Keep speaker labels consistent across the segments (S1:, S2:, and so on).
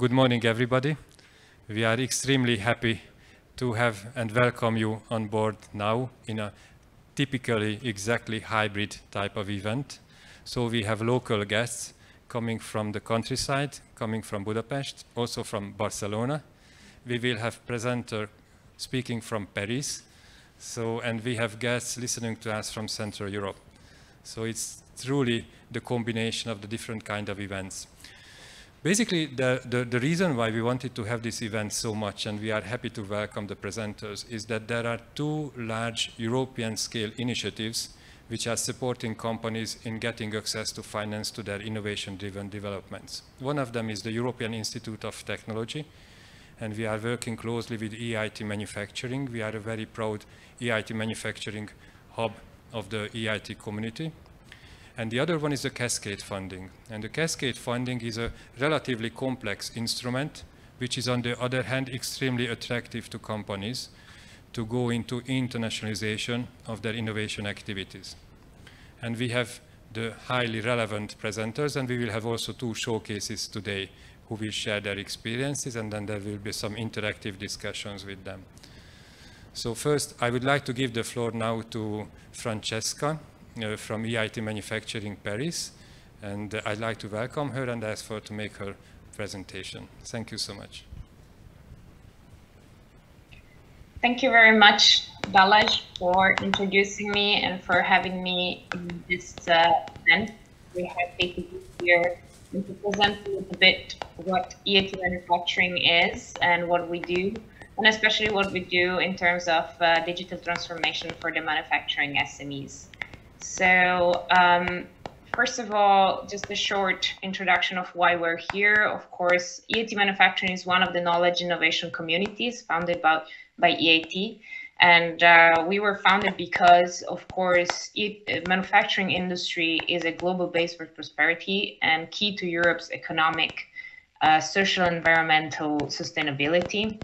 S1: Good morning, everybody. We are extremely happy to have and welcome you on board now in a typically exactly hybrid type of event. So we have local guests coming from the countryside, coming from Budapest, also from Barcelona. We will have presenter speaking from Paris. And we have guests listening to us from Central Europe. So it's truly the combination of the different kind of events. Basically, the reason why we wanted to have this event so much, and we are happy to welcome the presenters, is that there are two large European-scale initiatives which are supporting companies in getting access to finance to their innovation-driven developments. One of them is the European Institute of Technology, and we are working closely with EIT Manufacturing. We are a very proud EIT Manufacturing hub of the EIT community. And the other one is the cascade funding. And the cascade funding is a relatively complex instrument, which is on the other hand extremely attractive to companies to go into internationalization of their innovation activities. And we have the highly relevant presenters, and we will have also two showcases today who will share their experiences, and then there will be some interactive discussions with them. So first, I would like to give the floor now to Francesca, from EIT Manufacturing Paris, and I'd like to welcome her and ask her to make her presentation. Thank you so much.
S2: Thank you very much, Balázs, for introducing me and for having me in this event. We're happy to be here and to present a little bit what EIT Manufacturing is and what we do, and especially what we do in terms of digital transformation for the manufacturing SMEs. So first of all, just a short introduction of why we're here. Of course, EIT Manufacturing is one of the knowledge innovation communities founded by EIT. And we were founded because, of course, manufacturing industry is a global base for prosperity and key to Europe's economic, social, environmental sustainability.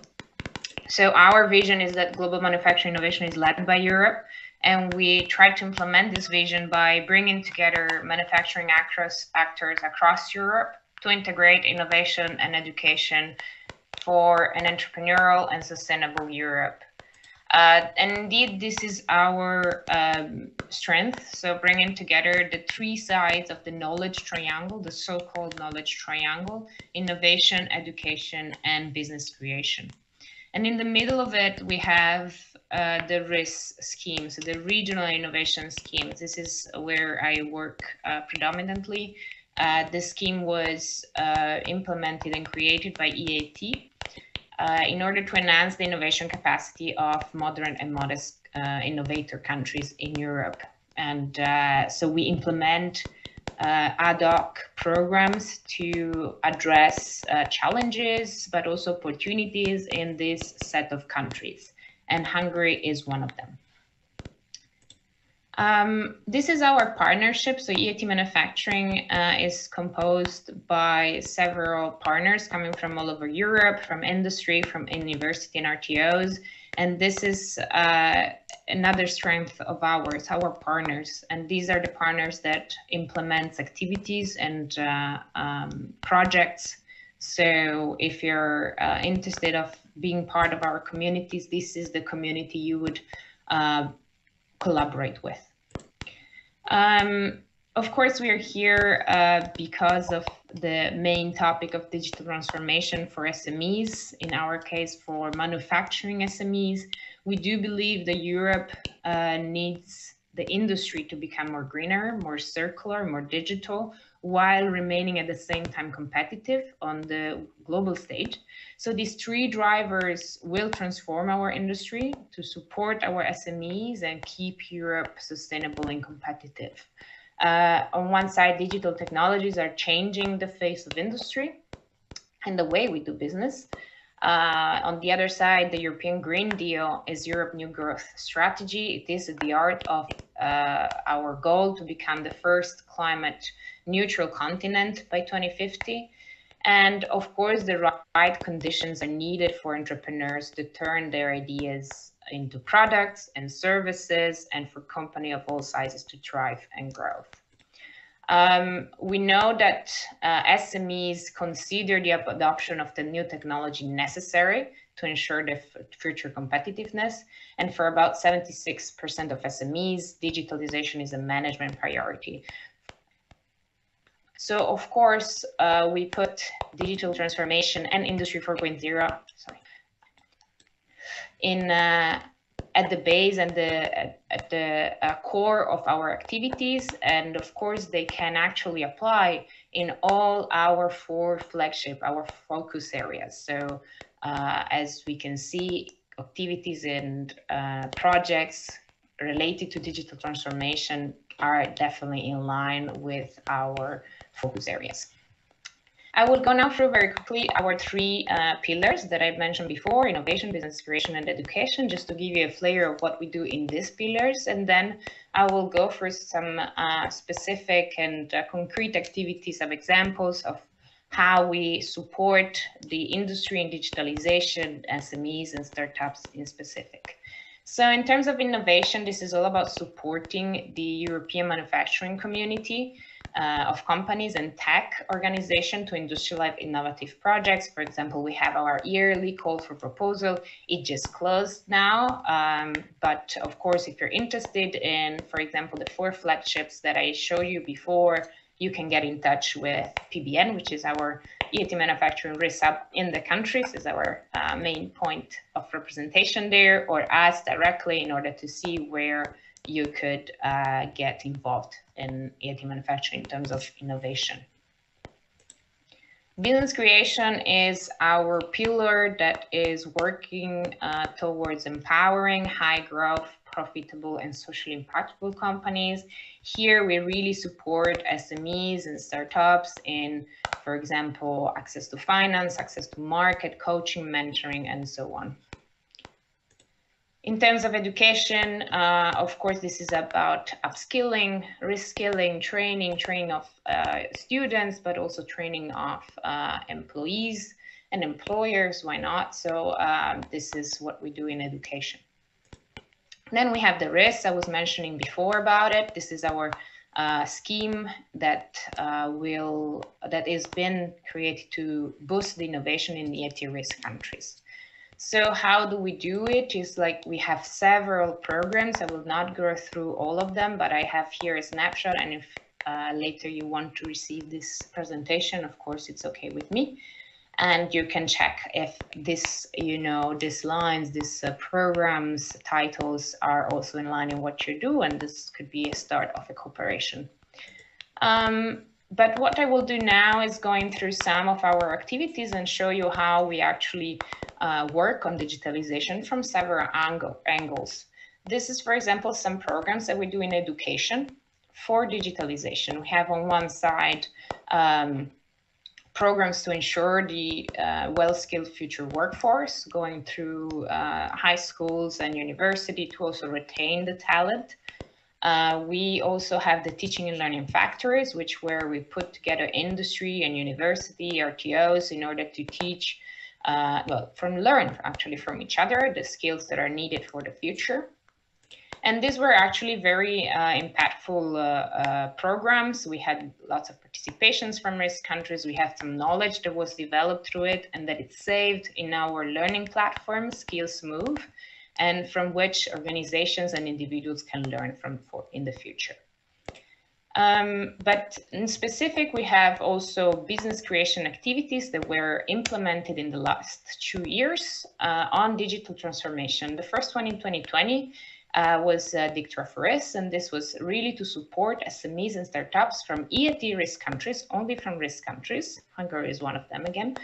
S2: So our vision is that global manufacturing innovation is led by Europe. And we try to implement this vision by bringing together manufacturing actors across Europe to integrate innovation and education for an entrepreneurial and sustainable Europe. And indeed, this is our strength. So bringing together the three sides of the knowledge triangle, the so-called knowledge triangle: innovation, education, and business creation. And in the middle of it, we have the RIS schemes, the regional innovation schemes. This is where I work predominantly. The scheme was implemented and created by EIT in order to enhance the innovation capacity of modern and modest innovator countries in Europe. And so we implement ad hoc programs to address challenges, but also opportunities in this set of countries. And Hungary is one of them. This is our partnership. So EIT Manufacturing is composed by several partners coming from all over Europe, from industry, from university and RTOs. And this is another strength of ours, our partners. And these are the partners that implement activities and projects. So if you're interested of being part of our communities, this is the community you would collaborate with. Of course, we are here because of the main topic of digital transformation for SMEs, in our case for manufacturing SMEs. We do believe that Europe needs the industry to become more greener, more circular, more digital, while remaining at the same time competitive on the global stage. So these three drivers will transform our industry to support our SMEs and keep Europe sustainable and competitive. On one side, digital technologies are changing the face of industry and the way we do business. On the other side, the European Green Deal is Europe's new growth strategy. It is at the heart of our goal to become the first climate neutral continent by 2050. And of course, the right conditions are needed for entrepreneurs to turn their ideas into products and services, and for companies of all sizes to thrive and grow. We know that SMEs consider the adoption of the new technology necessary to ensure the future competitiveness. And for about 76% of SMEs, digitalization is a management priority. So of course, we put digital transformation and Industry 4.0 in at the base and at the core of our activities. And of course, they can actually apply in all our 4 flagship, our focus areas. So as we can see, activities and projects related to digital transformation are definitely in line with our focus areas. I will go now through very quickly our 3 pillars that I've mentioned before: innovation, business creation, and education, just to give you a flavor of what we do in these pillars. And then I will go through some specific and concrete activities, some examples of how we support the industry and digitalization, SMEs and startups in specific. So in terms of innovation, this is all about supporting the European manufacturing community of companies and tech organization to industrialize innovative projects. For example, we have our yearly call for proposal. It just closed now, but of course, if you're interested in, for example, the 4 flagships that I showed you before, you can get in touch with PBN, which is our EAT manufacturing risk hub in the countries, is our main point of representation there, or us directly in order to see where you could get involved in EAT manufacturing in terms of innovation. Business creation is our pillar that is working towards empowering high growth, profitable and socially impactful companies. Here we really support SMEs and startups in, for example, access to finance, access to market, coaching, mentoring, and so on. In terms of education, of course, this is about upskilling, reskilling, training of students, but also training of employees and employers, why not? So this is what we do in education. Then we have the risks I was mentioning before about it. This is our scheme that is been created to boost the innovation in the EAT risk countries. So how do we do it? It's like we have several programs. I will not go through all of them, but I have here a snapshot. And if later you want to receive this presentation, of course, it's okay with me. And you can check if this, these lines, these programs, titles are also in line in what you do. And this could be a start of a cooperation. But what I will do now is going through some of our activities and show you how we actually work on digitalization from several angles. This is, for example, some programs that we do in education for digitalization. We have on one side programs to ensure the well-skilled future workforce, going through high schools and university to also retain the talent. We also have the teaching and learning factories, where we put together industry and university, RTOs, in order to teach, learn from each other, the skills that are needed for the future. And these were actually very impactful programs. We had lots of participations from risk countries. We had some knowledge that was developed through it and that it's saved in our learning platform, Skills Move, and from which organizations and individuals can learn from in the future. But in specific, we have also business creation activities that were implemented in the last 2 years on digital transformation. The first one in 2020 was Defactoring, and this was really to support SMEs and startups from EAT risk countries, only from risk countries. Hungary is one of them again.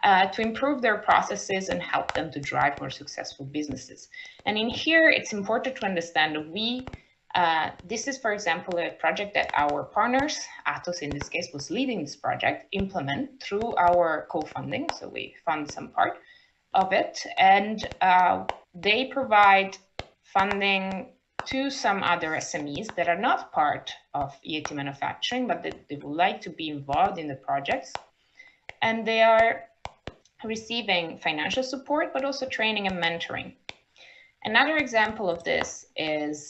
S2: To improve their processes and help them to drive more successful businesses. And in here, it's important to understand that this is, for example, a project that our partners, Atos in this case, was leading this project, implement through our co-funding. So we fund some part of it, and they provide funding to some other SMEs that are not part of EAT manufacturing, but that they would like to be involved in the projects. And they are receiving financial support, but also training and mentoring. Another example of this is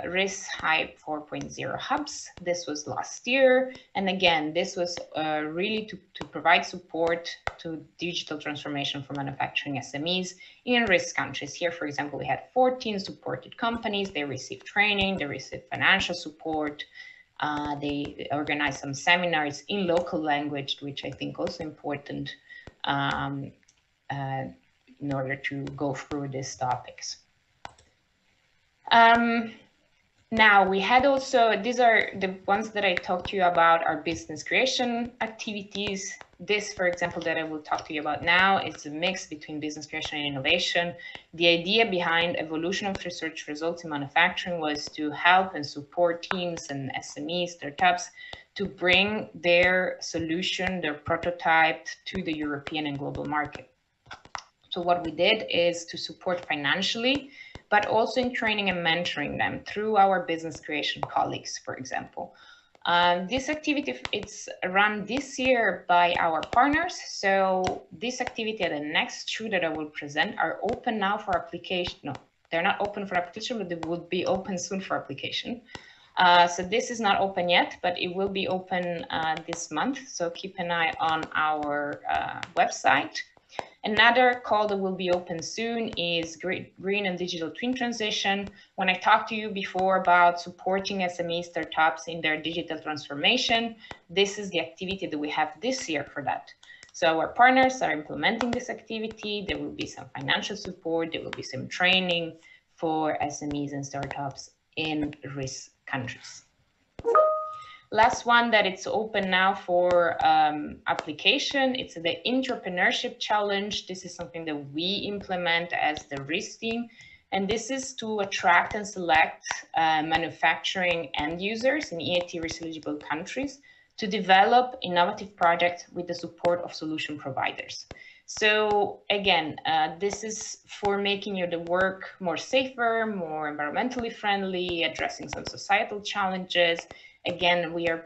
S2: RIS Hype 4.0 hubs. This was last year. And again, this was really to provide support to digital transformation for manufacturing SMEs in risk countries. Here, for example, we had 14 supported companies. They received training, they received financial support. They organized some seminars in local language, which I think also important in order to go through these topics. Now we had also, these are the ones that I talked to you about, our business creation activities. This, for example, that I will talk to you about now is a mix between business creation and innovation. The idea behind evolution of research results in manufacturing was to help and support teams and SMEs, startups, to bring their solution, their prototype to the European and global market. So what we did is to support financially, but also in training and mentoring them through our business creation colleagues, for example. This activity, it's run this year by our partners. So this activity and the next two that I will present are open now for application. No, they're not open for application, but they will be open soon for application. So this is not open yet, but it will be open this month. So keep an eye on our website. Another call that will be open soon is green and digital twin transition. When I talked to you before about supporting SME startups in their digital transformation, this is the activity that we have this year for that. So our partners are implementing this activity. There will be some financial support. There will be some training for SMEs and startups in risk countries. Last one that it's open now for application, it's the Entrepreneurship Challenge. This is something that we implement as the RIS team. And this is to attract and select manufacturing end users in EAT risk-eligible countries to develop innovative projects with the support of solution providers. So again, this is for making the work more safer, more environmentally friendly, addressing some societal challenges. Again, we are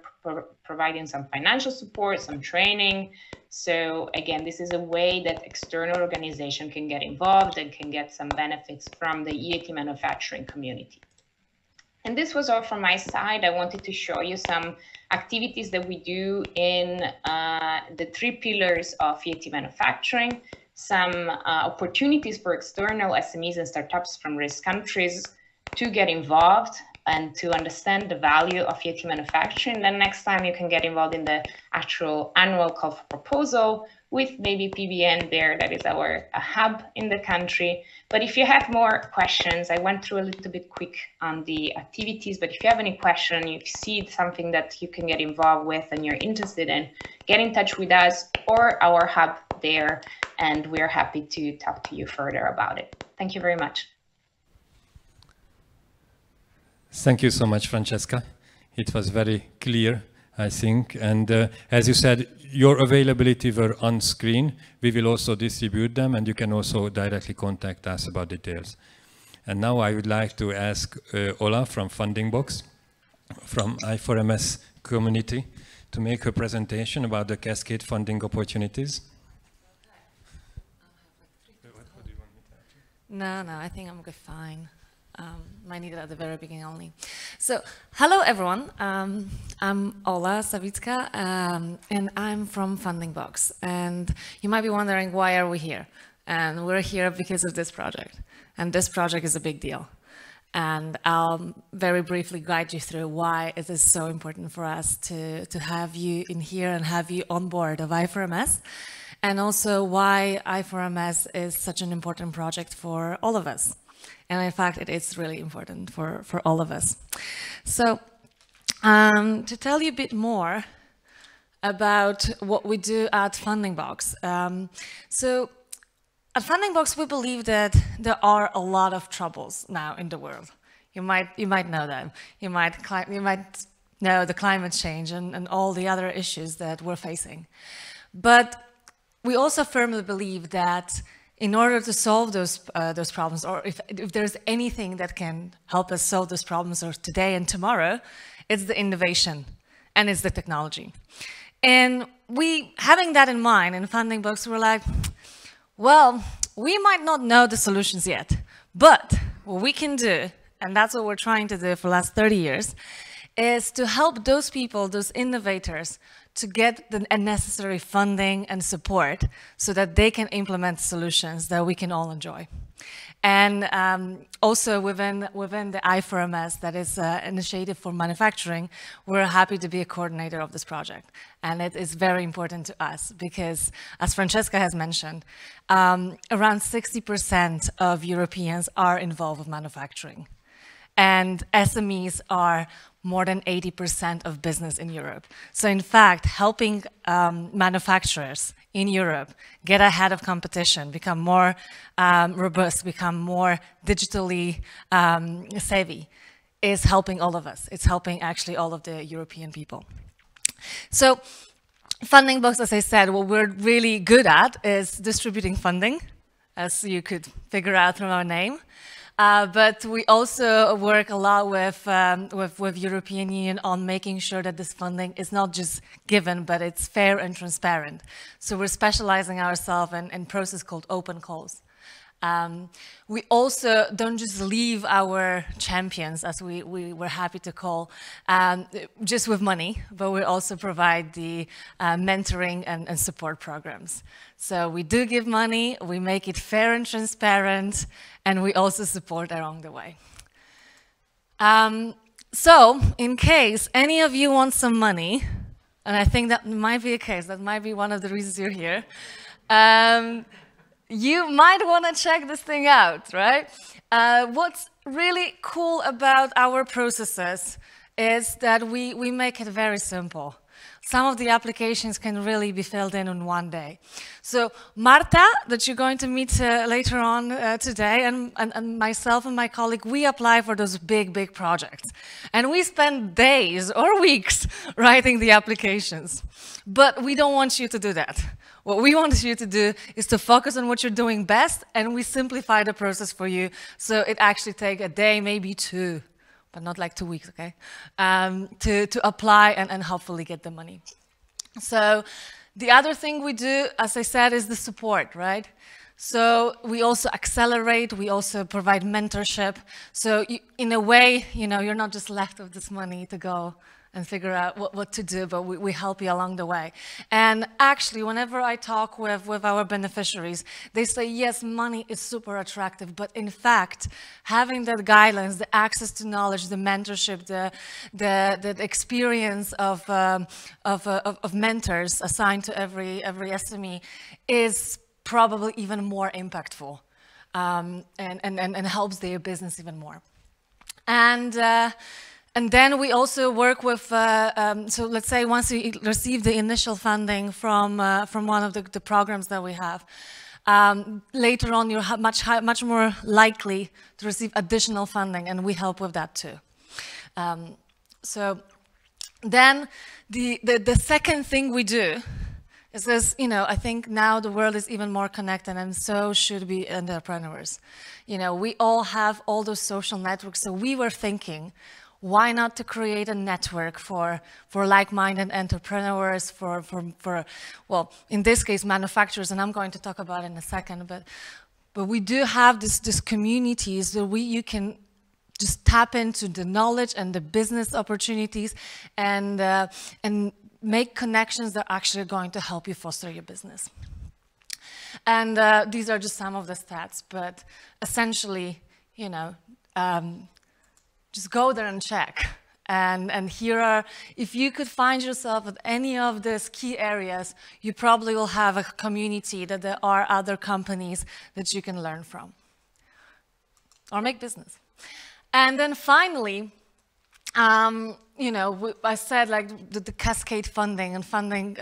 S2: providing some financial support, some training. So again, this is a way that external organization can get involved and can get some benefits from the EAT manufacturing community. And this was all from my side. I wanted to show you some activities that we do in the 3 pillars of EAT manufacturing, some opportunities for external SMEs and startups from risk countries to get involved and to understand the value of EAT manufacturing. Then next time you can get involved in the actual annual call for proposal with maybe PBN there, that is our hub in the country. But if you have more questions, I went through a little bit quick on the activities, but if you have any question, you see something that you can get involved with and you're interested in, get in touch with us or our hub there, and we're happy to talk to you further about it. Thank you very much.
S1: Thank you so much, Francesca. It was very clear, I think. And as you said, your availability were on screen. We will also distribute them, and you can also directly contact us about details. And now I would like to ask Ola from Funding Box, from I4MS community, to make a presentation about the cascade funding opportunities.
S3: No, I think I'm fine. I need it at the very beginning only. So, hello everyone. I'm Ola Savicka, and I'm from Funding Box. And you might be wondering, why are we here? And we're here because of this project. And this project is a big deal. And I'll very briefly guide you through why it is so important for us to have you in here and have you on board of I4MS. And also why I4MS is such an important project for all of us. And in fact, it is really important for all of us. So to tell you a bit more about what we do at Funding Box. So at Funding Box, we believe that there are a lot of troubles now in the world. You might know them. You might know the climate change and all the other issues that we're facing. But we also firmly believe that in order to solve those problems, or if there's anything that can help us solve those problems or today and tomorrow, it's the innovation and it's the technology. And having that in mind in Funding Box, we're like, well, we might not know the solutions yet, But what we can do, and that's what we're trying to do for the last 30 years, is to help those people, those innovators, to get the necessary funding and support so that they can implement solutions that we can all enjoy. And also within the I4MS, that is an initiative for manufacturing, we're happy to be a coordinator of this project. And it is very important to us because, as Francesca has mentioned, around 60% of Europeans are involved with manufacturing. And SMEs are more than 80% of business in Europe. So in fact, helping manufacturers in Europe get ahead of competition, become more robust, become more digitally savvy, is helping all of us. It's helping actually all of the European people. So Funding Box, as I said, what we're really good at is distributing funding, as you could figure out from our name. But we also work a lot with European Union on making sure that this funding is not just given, but it's fair and transparent. So we're specializing ourselves in process called open calls. We also don't just leave our champions, as we were happy to call, just with money, but we also provide the mentoring and support programs. So we do give money, we make it fair and transparent, and we also support along the way. So in case any of you want some money, and I think that might be a case, that might be one of the reasons you're here, you might want to check this thing out, right? What's really cool about our processes is that we make it very simple. Some of the applications can really be filled in one day. So Marta, that you're going to meet later on today, and myself and my colleague, we apply for those big projects. And we spend days or weeks writing the applications. But we don't want you to do that. What we want you to do is to focus on what you're doing best, and we simplify the process for you. So it actually takes a day, maybe two, but not like 2 weeks, okay? To apply and hopefully get the money. So the other thing we do, as I said, is the support, right? So we also accelerate, we also provide mentorship. So in a way, you know, you're not just left with this money to go and figure out what to do, but we help you along the way. And actually, whenever I talk with our beneficiaries, they say, yes, money is super attractive, but in fact, having the guidelines, the access to knowledge, the mentorship, the experience of mentors assigned to every SME is probably even more impactful and helps their business even more. And then we also work with, so let's say once you receive the initial funding from one of the programs that we have, later on you're much more likely to receive additional funding, and we help with that too. So then the second thing we do is this, you know, I think now the world is even more connected, and so should be entrepreneurs. You know, we all have all those social networks, so we were thinking, why not to create a network for like-minded entrepreneurs, for well, in this case, manufacturers, and I'm going to talk about it in a second, but we do have this communities where you can just tap into the knowledge and the business opportunities and make connections that are actually going to help you foster your business. And these are just some of the stats, but essentially, you know, just go there and check. And here are, if you could find yourself at any of these key areas, you probably will have a community that there are other companies that you can learn from or make business. And then finally, you know, I said like the cascade funding and funding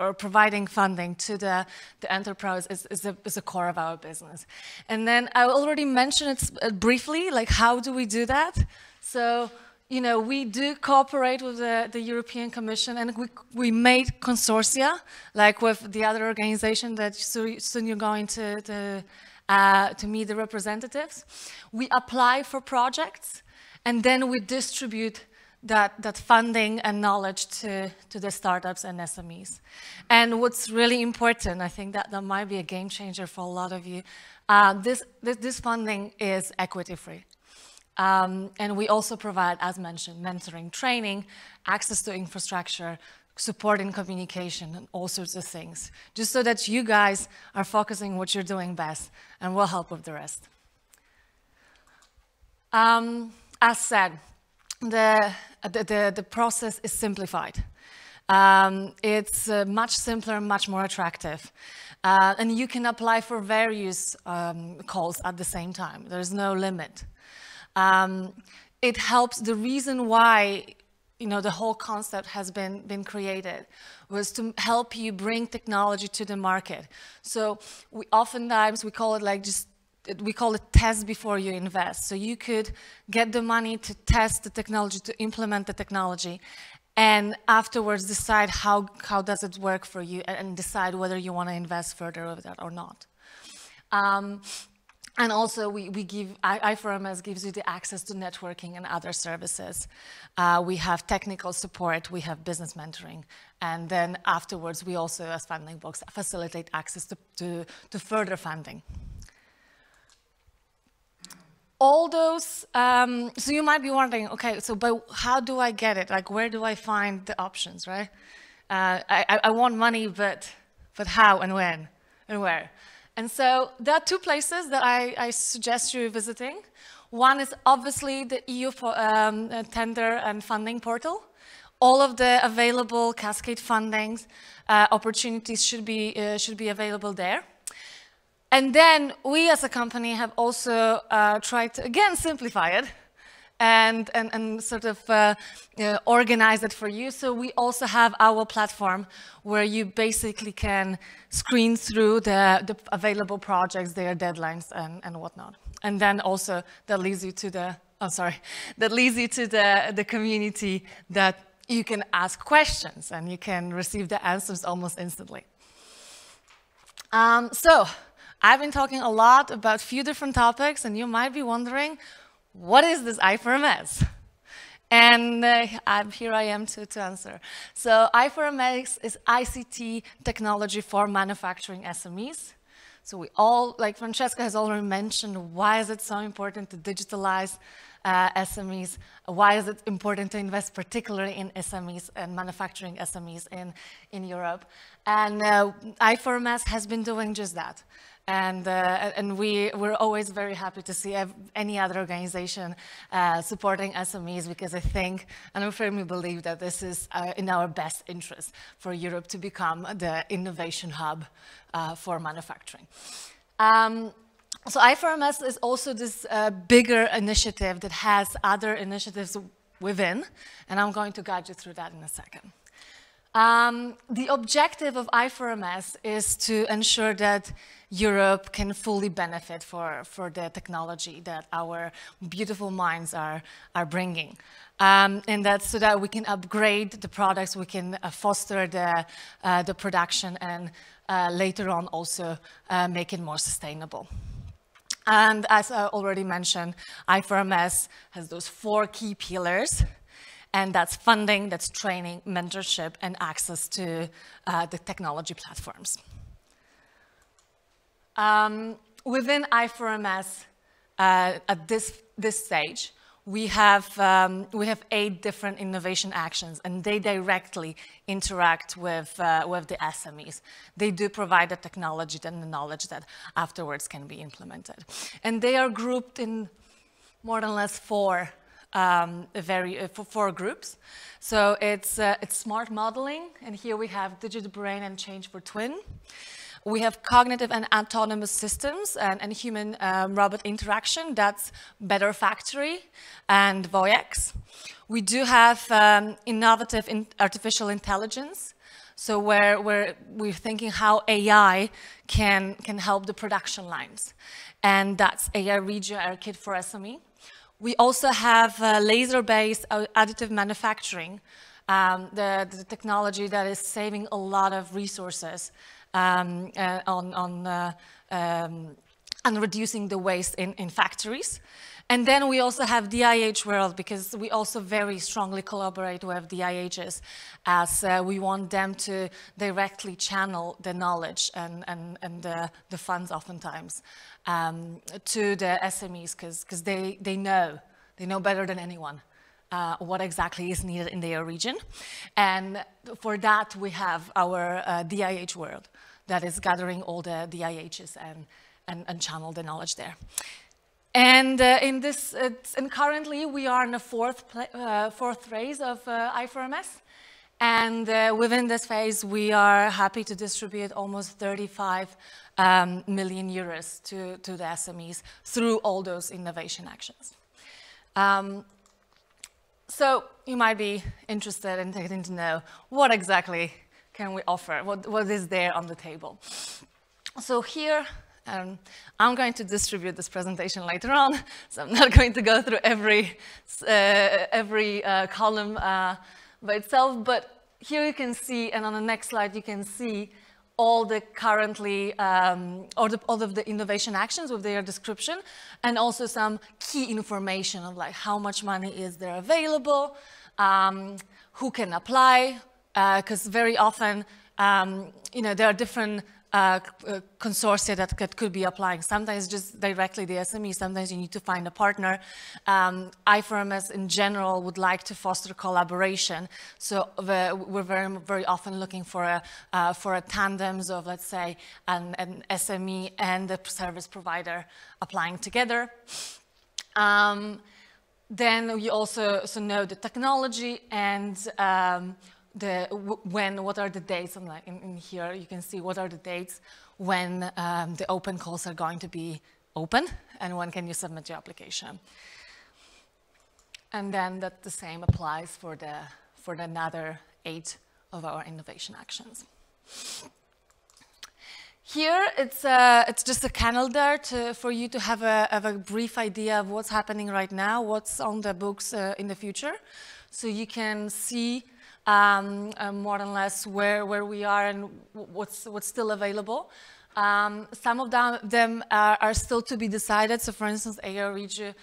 S3: or providing funding to the enterprise is a core of our business. And then I already mentioned it briefly, like how do we do that? So, you know, we do cooperate with the European Commission, and we made consortia, like with the other organization that soon you're going to meet the representatives. We apply for projects, and then we distribute that funding and knowledge to the startups and SMEs. And what's really important, I think that might be a game changer for a lot of you, This funding is equity-free. And we also provide, as mentioned, mentoring, training, access to infrastructure, support in communication, and all sorts of things, just so that you guys are focusing what you're doing best, and we'll help with the rest. As said, the process is simplified. It's much simpler, much more attractive. And you can apply for various calls at the same time. There's no limit. It helps. The reason why the whole concept has been created was to help you bring technology to the market. So oftentimes we call it test before you invest. So you could get the money to test the technology, to implement the technology, and afterwards decide how does it work for you, and decide whether you want to invest further with that or not. And also, I4MS gives you the access to networking and other services. We have technical support, we have business mentoring, and then afterwards, we also, as Funding Box, facilitate access to further funding. All those, so you might be wondering, okay, but how do I get it? Like, where do I find the options, right? I want money, but how and when and where? And so there are two places that I suggest you visiting. One is obviously the EU tender and funding portal. All of the available cascade fundings opportunities should be available there. And then we as a company have also tried to, again, simplify it and sort of organize it for you. So we also have our platform where you basically can screen through the available projects, their deadlines and whatnot. And then also that leads you to the community that you can ask questions and you can receive the answers almost instantly. So I've been talking a lot about a few different topics, and you might be wondering, what is this I4MS? And here I am to answer. So I4MS is ICT technology for manufacturing SMEs. So we all, like Francesca has already mentioned, why is it so important to digitalize SMEs? Why is it important to invest particularly in SMEs and manufacturing SMEs in Europe? And I4MS has been doing just that. And we're always very happy to see any other organization supporting SMEs, because I think, and I firmly believe that this is in our best interest for Europe to become the innovation hub for manufacturing. So I4MS is also this bigger initiative that has other initiatives within, and I'm going to guide you through that in a second. The objective of I4MS is to ensure that Europe can fully benefit for the technology that our beautiful minds are bringing. And that's so that we can upgrade the products, we can foster the production, and later on also make it more sustainable. And as I already mentioned, I4MS has those 4 key pillars. And that's funding, that's training, mentorship, and access to the technology platforms. Within I4MS, at this stage, we have 8 different innovation actions, and they directly interact with the SMEs. They do provide the technology and the knowledge that afterwards can be implemented. And they are grouped in more or less 4 groups. So it's smart modeling, and here we have digital brain and change for twin. We have cognitive and autonomous systems and human robot interaction. That's Better Factory and Voyex. We do have innovative artificial intelligence. So where we're thinking how AI can help the production lines. And that's AI Regio, our kit for SME. We also have laser-based additive manufacturing, the technology that is saving a lot of resources on reducing the waste in factories. And then we also have DIH World, because we also very strongly collaborate with DIHs, as we want them to directly channel the knowledge and the funds oftentimes to the SMEs, because they know better than anyone what exactly is needed in their region. And for that, we have our DIH World that is gathering all the DIHs and channel the knowledge there. And and currently we are in the fourth phase of I4MS. And within this phase, we are happy to distribute almost 35 million euros to the SMEs through all those innovation actions. So you might be interested in getting to know what exactly can we offer, what is there on the table. So here, I'm going to distribute this presentation later on, so I'm not going to go through every column by itself, but here you can see, and on the next slide you can see all the currently, all of the innovation actions with their description, and also some key information of like how much money is there available, who can apply, because very often, you know, there are different consortia that could be applying. Sometimes just directly the SME, sometimes you need to find a partner. I4MS in general would like to foster collaboration. So we're very often looking for a tandems of, let's say, an SME and the service provider applying together. Then you also know the technology and what are the dates, and like in here you can see what are the dates when the open calls are going to be open and when can you submit your application. And then that the same applies for the another 8 of our innovation actions. Here it's just a calendar for you to have a brief idea of what's happening right now, what's on the books in the future, so you can see more or less where we are and what's still available. Some of them are still to be decided. So for instance, AR Regio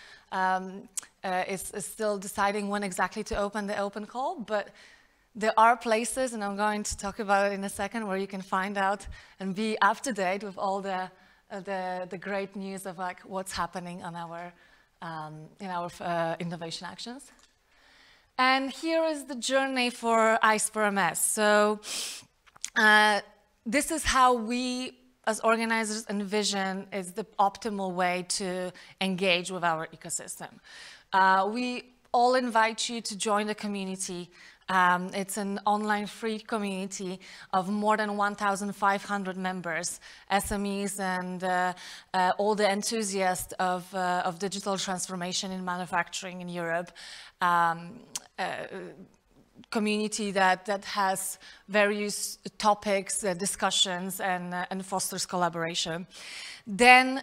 S3: is still deciding when exactly to open the open call, but there are places, and I'm going to talk about it in a second, where you can find out and be up to date with all the great news of like what's happening on our in our innovation actions. And here is the journey for I4MS. So this is how we, as organizers, envision is the optimal way to engage with our ecosystem. We all invite you to join the community. It's an online free community of more than 1,500 members, SMEs and all the enthusiasts of digital transformation in manufacturing in Europe. Community that has various topics, discussions, and fosters collaboration. Then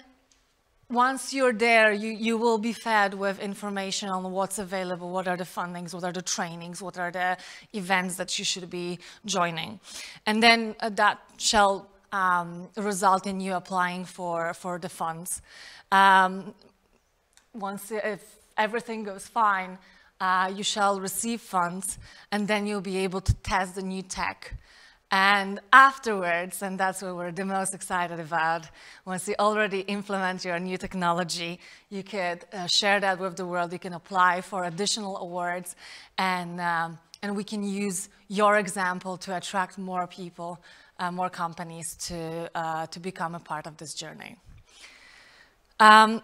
S3: once you're there, you will be fed with information on what's available, what are the fundings, what are the trainings, what are the events that you should be joining. And then that shall result in you applying for the funds. If everything goes fine, you shall receive funds, and then you'll be able to test the new tech. And afterwards, and that's what we're the most excited about, once you already implement your new technology, you could share that with the world. You can apply for additional awards, and we can use your example to attract more people, more companies to become a part of this journey.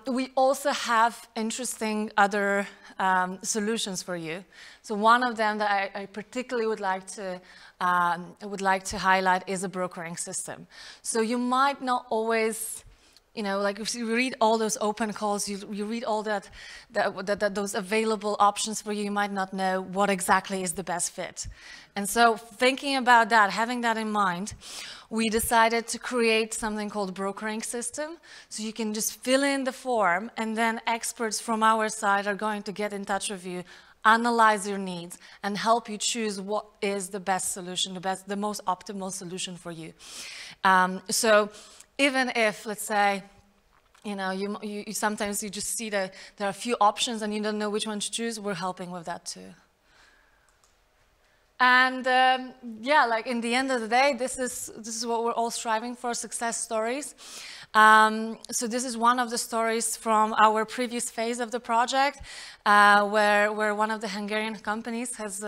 S3: We also have interesting other solutions for you. So one of them that I particularly would like to highlight is a brokering system. So you might not always, you know, like if you read all those open calls, you read all those available options for you, you might not know what exactly is the best fit. And so thinking about that, having that in mind, we decided to create something called brokering system. So you can just fill in the form, and then experts from our side are going to get in touch with you, analyze your needs, and help you choose what is the best solution, the most optimal solution for you. So even if, let's say, you know, you sometimes you just see that there are a few options and you don't know which one to choose. We're helping with that too. And yeah, like in the end of the day, this is what we're all striving for: success stories. So this is one of the stories from our previous phase of the project, where one of the Hungarian companies has,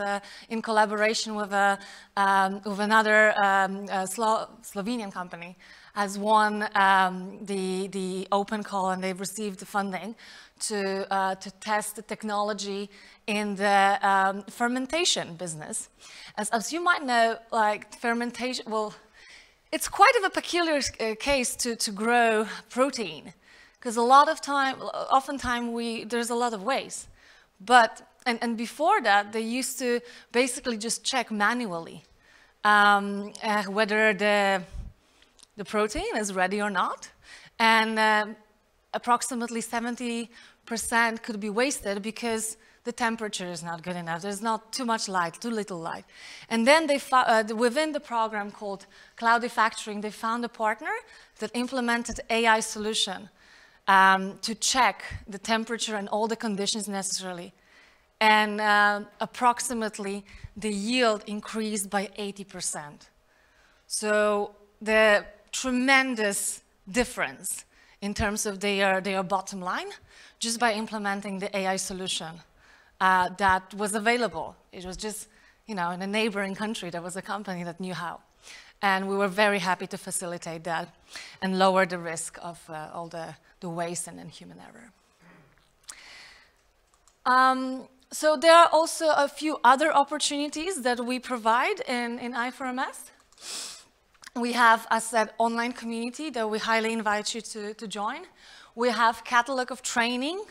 S3: in collaboration with another Slovenian company, has won the open call, and they've received the funding to test the technology in the fermentation business. As you might know, like fermentation, well, it's quite of a peculiar case to grow protein, because oftentimes there's a lot of waste. But and before that, they used to basically just check manually whether the protein is ready or not, and approximately 70% could be wasted because the temperature is not good enough. There's not too much light, too little light. And then they within the program called Cloud Defactoring, they found a partner that implemented AI solution to check the temperature and all the conditions necessarily. And approximately the yield increased by 80%. So the tremendous difference in terms of their bottom line just by implementing the AI solution that was available. It was just, you know, in a neighboring country, there was a company that knew how. And we were very happy to facilitate that and lower the risk of all the waste and human error. So there are also a few other opportunities that we provide in I4MS. We have, as said, online community that we highly invite you to join. We have catalog of training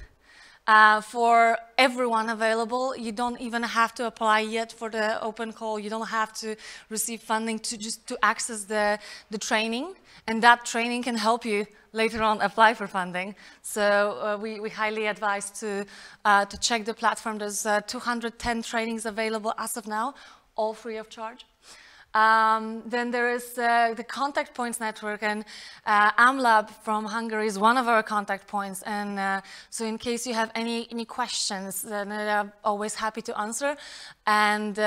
S3: for everyone available. You don't even have to apply yet for the open call. You don't have to receive funding to access the training, and that training can help you later on apply for funding. So we highly advise to check the platform. There's 210 trainings available as of now, all free of charge. Then there is the contact points network, and AmLab from Hungary is one of our contact points. And so in case you have any questions, then they're always happy to answer and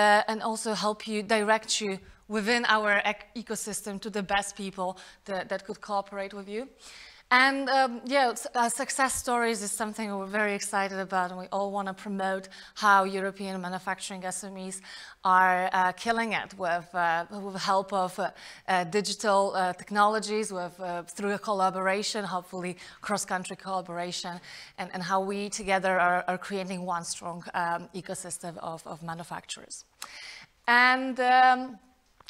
S3: also help you, direct you within our ecosystem to the best people that could cooperate with you. And yeah, success stories is something we're very excited about, and we all want to promote how European manufacturing SMEs are killing it with the help of digital technologies, through a collaboration, hopefully cross-country collaboration, and how we together are creating one strong ecosystem of manufacturers. And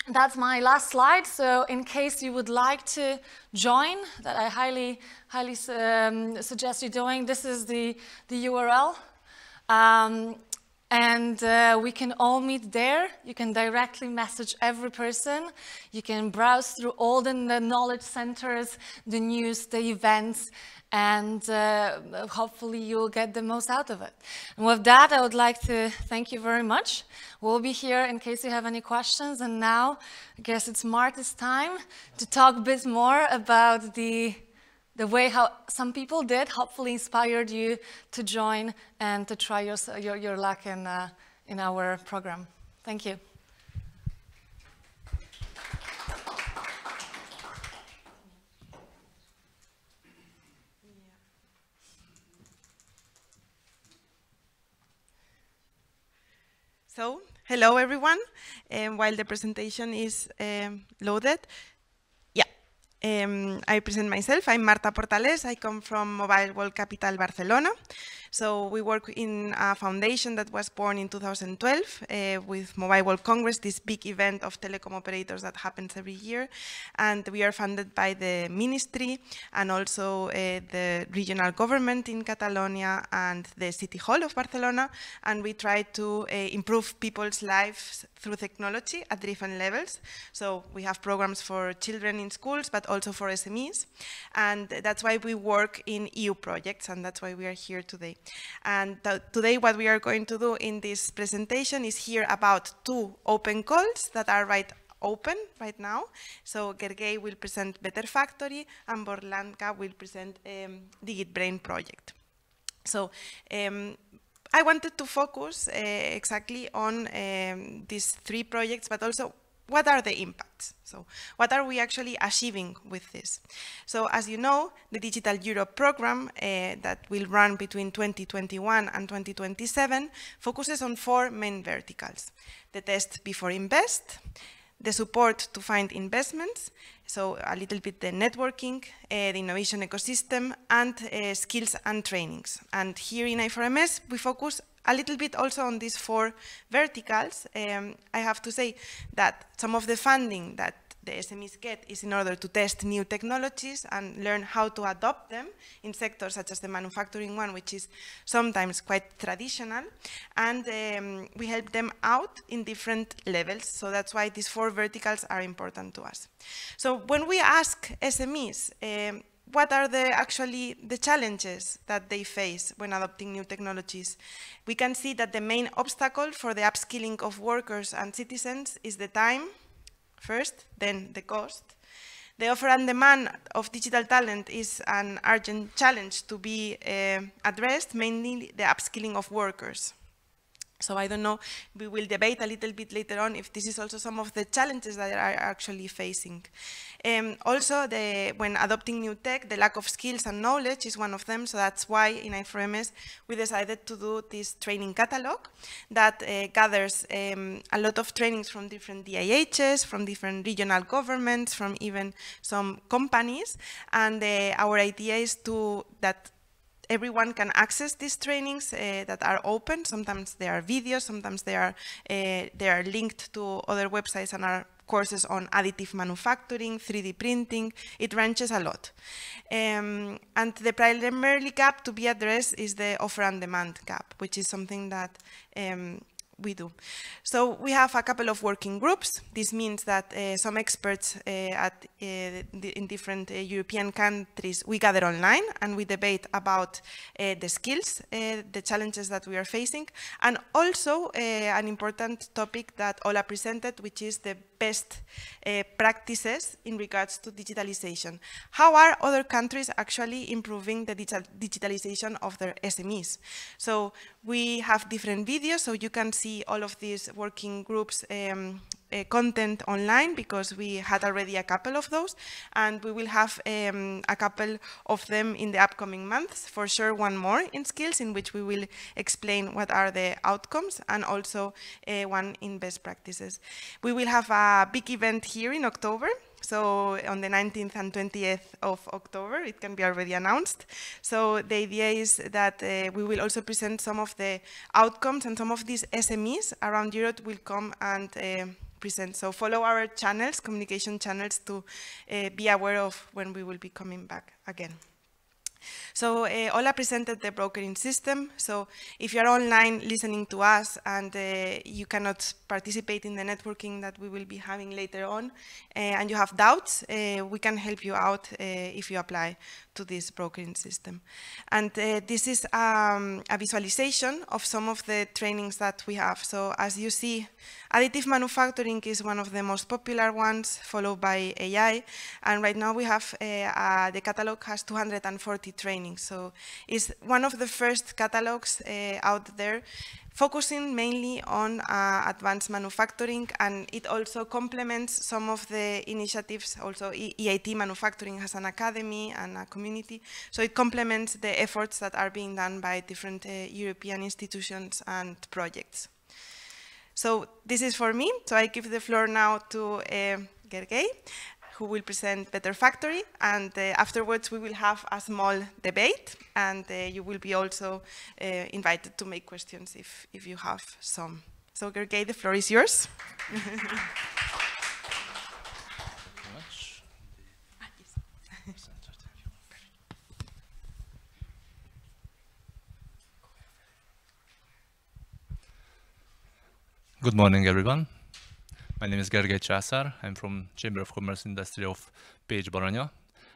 S3: that's my last slide. So in case you would like to join, that I highly suggest you doing, this is the URL. And we can all meet there. You can directly message every person. You can browse through all the knowledge centers, the news, the events, and hopefully you'll get the most out of it. And with that, I would like to thank you very much. We'll be here in case you have any questions. And now, I guess it's Marta's time to talk a bit more about the way how some people did, hopefully inspired you to join and to try your luck in our program. Thank you.
S4: So, hello everyone. While the presentation is loaded, I present myself. I'm Marta Portales. I come from Mobile World Capital Barcelona. So we work in a foundation that was born in 2012 with Mobile World Congress, this big event of telecom operators that happens every year. And we are funded by the ministry and also the regional government in Catalonia and the City Hall of Barcelona. And we try to improve people's lives through technology at different levels. So we have programs for children in schools, but also for SMEs. And that's why we work in EU projects, and that's why we are here today. And today what we are going to do in this presentation is hear about two open calls that are right open right now. So Gergely will present Better Factory, and Borlanka will present DigitBrain project. So I wanted to focus exactly on these 3 projects, but also what are the impacts? So what are we actually achieving with this? So as you know, the Digital Europe program that will run between 2021 and 2027 focuses on 4 main verticals: the test before invest, the support to find investments, so a little bit the networking, the innovation ecosystem, and skills and trainings. And here in I4MS, we focus a little bit also on these 4 verticals. I have to say that some of the funding that the SMEs get is in order to test new technologies and learn how to adopt them in sectors such as the manufacturing one, which is sometimes quite traditional. And we help them out in different levels. So that's why these 4 verticals are important to us. So when we ask SMEs, what are actually the challenges that they face when adopting new technologies? We can see that the main obstacle for the upskilling of workers and citizens is the time, first, then the cost. The offer and demand of digital talent is an urgent challenge to be addressed, mainly the upskilling of workers. So I don't know, we will debate a little bit later on if this is also some of the challenges that are actually facing. Also, when adopting new tech, the lack of skills and knowledge is one of them, so that's why in I4MS we decided to do this training catalog that gathers a lot of trainings from different DIHs, from different regional governments, from even some companies, and our idea is that everyone can access these trainings that are open. Sometimes they are videos, sometimes they are linked to other websites and are courses on additive manufacturing, 3D printing. It ranges a lot. And the primary gap to be addressed is the offer and demand gap, which is something that we do. So we have a couple of working groups. This means that some experts in different European countries, we gather online and we debate about the skills, the challenges that we are facing, and also an important topic that Ola presented, which is the best practices in regards to digitalization. How are other countries actually improving the digitalization of their SMEs? So we have different videos, so you can see all of these working groups content online, because we had already a couple of those, and we will have a couple of them in the upcoming months, for sure one more in skills, in which we will explain what are the outcomes, and also one in best practices. We will have a big event here in October, so on the 19th and 20th of October, it can be already announced. So the idea is that we will also present some of the outcomes, and some of these SMEs around Europe will come and present. So follow our channels, communication channels, to be aware of when we will be coming back again. So Ola presented the brokering system. So if you're online listening to us and you cannot participate in the networking that we will be having later on, and you have doubts, we can help you out if you apply to this brokering system. And this is a visualization of some of the trainings that we have. So as you see, additive manufacturing is one of the most popular ones, followed by AI. And right now we have, the catalog has 240 trainings. So it's one of the first catalogs out there, focusing mainly on advanced manufacturing, and it also complements some of the initiatives. Also, EIT Manufacturing has an academy and a community, so it complements the efforts that are being done by different European institutions and projects. So this is for me, so I give the floor now to Gergely, who will present Better Factory, and afterwards we will have a small debate, and you will be also invited to make questions if you have some. So Gergely, the floor is yours.
S5: Good morning, everyone. My name is Gergely Császár. I'm from Chamber of Commerce Industry of Pécs-Baranya,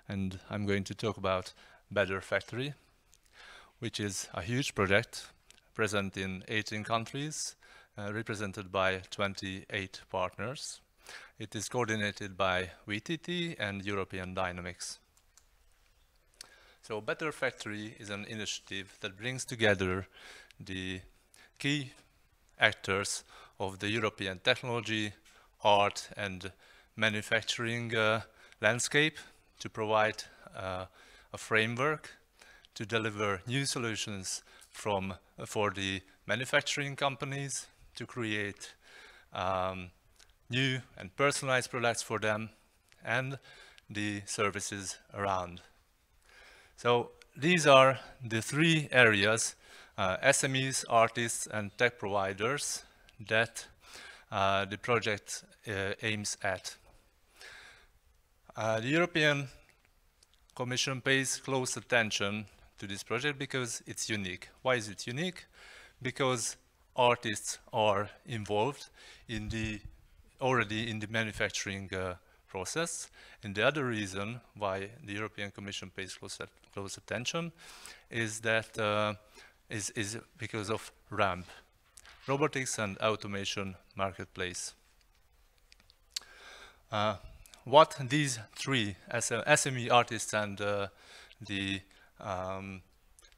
S5: and I'm going to talk about Better Factory, which is a huge project present in 18 countries, represented by 28 partners. It is coordinated by VTT and European Dynamics. So Better Factory is an initiative that brings together the key actors of the European technology, art and manufacturing landscape to provide a framework to deliver new solutions for the manufacturing companies to create new and personalized products for them and the services around. So these are the three areas, SMEs, artists and tech providers, that the project aims at. The European Commission pays close attention to this project because it's unique. Why is it unique? Because artists are involved already in the manufacturing process. And the other reason why the European Commission pays close attention is that is because of RAMP, Robotics and Automation Marketplace. What these three, SME, artists and the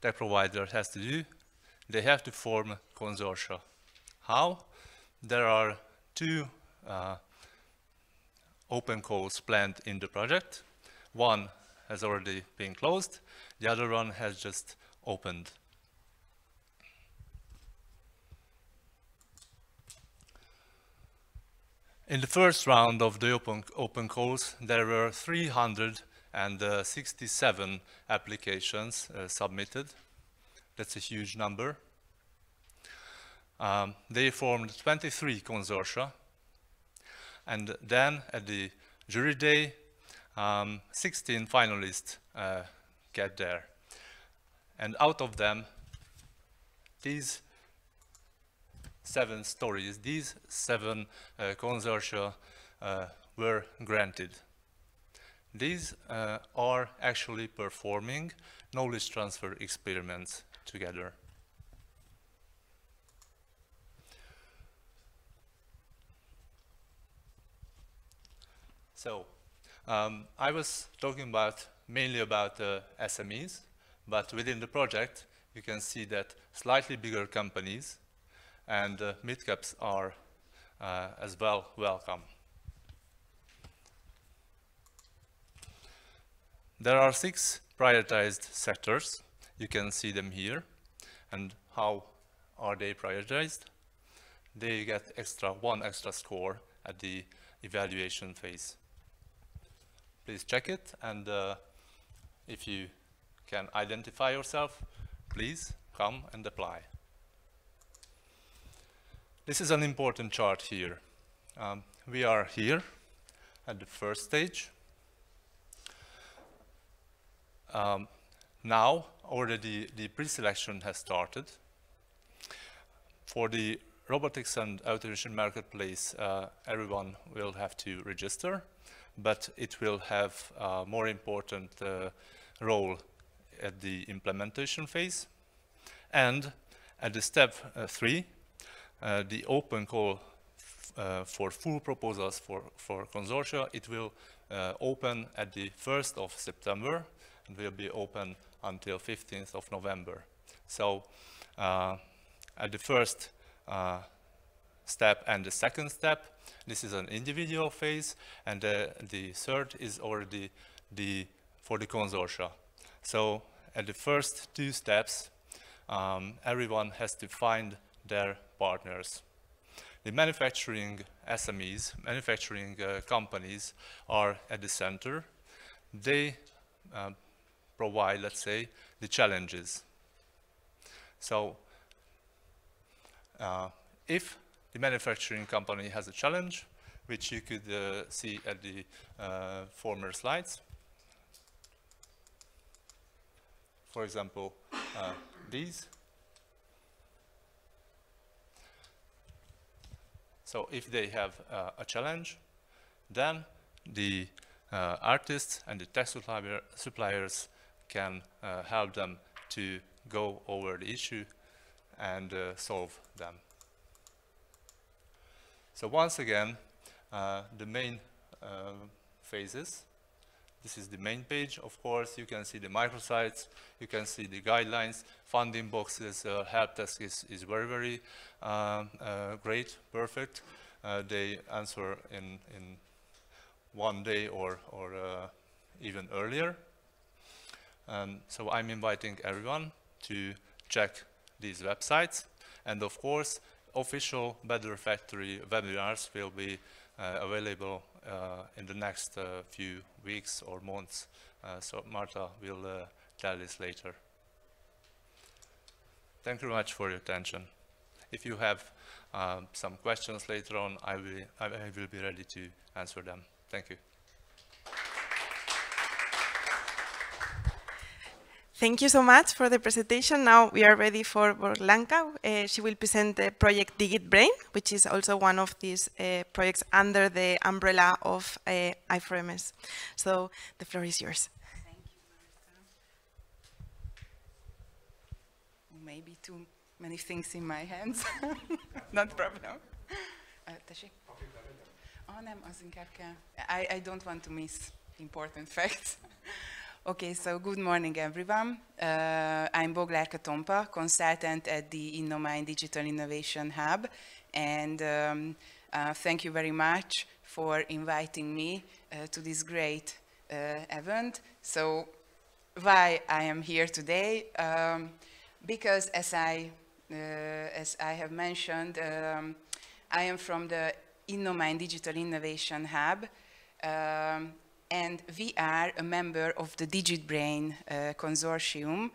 S5: tech provider has to do, they have to form consortia. How? There are two open calls planned in the project. One has already been closed, the other one has just opened. In the first round of the open calls, there were 367 applications submitted. That's a huge number. They formed 23 consortia. And then at the jury day, 16 finalists get there. And out of them, these 7 stories, these 7 consortia were granted. These are actually performing knowledge transfer experiments together. So, I was talking mainly about SMEs, but within the project, you can see that slightly bigger companies and mid-caps are as well welcome. There are 6 prioritized sectors. You can see them here. And how are they prioritized? They get one extra score at the evaluation phase. Please check it, and if you can identify yourself, please come and apply. This is an important chart here. We are here at the first stage. Now, already the pre-selection has started. For the robotics and automation marketplace, everyone will have to register, but it will have a more important role at the implementation phase. And at the step 3, the open call for full proposals for consortia, it will open at the 1st of September and will be open until 15th of November. So at the first step and the second step, this is an individual phase, and the third is already for the consortia. So at the first 2 steps, everyone has to find their partners. The manufacturing SMEs, manufacturing companies are at the center. They provide, let's say, the challenges. So if the manufacturing company has a challenge, which you could see at the former slides, for example, these. So if they have a challenge, then the artists and the tech suppliers can help them to go over the issue and solve them. So once again, the main phases. This is the main page, of course. You can see the microsites, you can see the guidelines, funding boxes, help desk is very, very great, perfect. They answer in 1 day or even earlier. So I'm inviting everyone to check these websites. And of course, official Better Factory webinars will be available in the next few weeks or months. So Marta will tell this later. Thank you very much for your attention. If you have some questions later on, I will be ready to answer them. Thank you.
S4: Thank you so much for the presentation. Now we are ready for Borlanka. She will present the project DigitBrain, which is also one of these projects under the umbrella of I4MS. So the floor is yours.
S6: Thank you, Marta. Maybe too many things in my hands. Not problem. Tessék? Nem, az inkább kell. I don't want to miss important facts. Okay, so good morning, everyone. I'm Boglárka Tompa, consultant at the Innomind Digital Innovation Hub, and thank you very much for inviting me to this great event. So, why I am here today? Because as I have mentioned, I am from the Innomind Digital Innovation Hub. And we are a member of the DigitBrain consortium,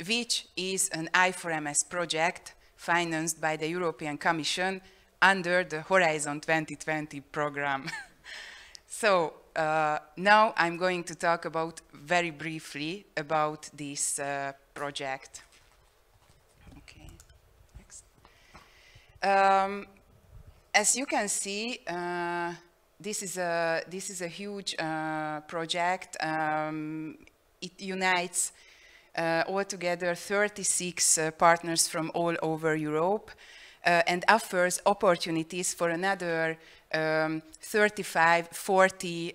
S6: which is an I4MS project financed by the European Commission under the Horizon 2020 program. So now I'm going to talk about very briefly about this project. Okay, next. As you can see, this is a huge project. It unites altogether 36 partners from all over Europe and offers opportunities for another 35, 40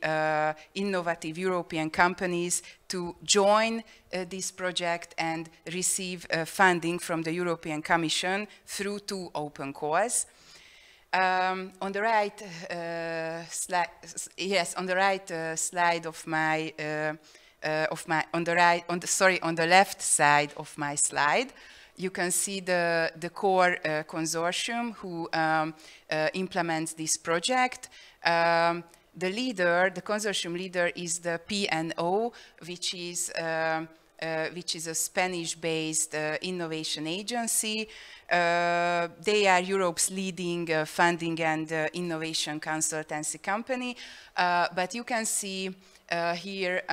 S6: innovative European companies to join this project and receive funding from the European Commission through 2 open calls. On the right slide, yes, on the right slide of my, on the left side of my slide, you can see the core consortium who implements this project. The consortium leader is the P&O, which is a Spanish-based innovation agency. They are Europe's leading funding and innovation consultancy company. But you can see here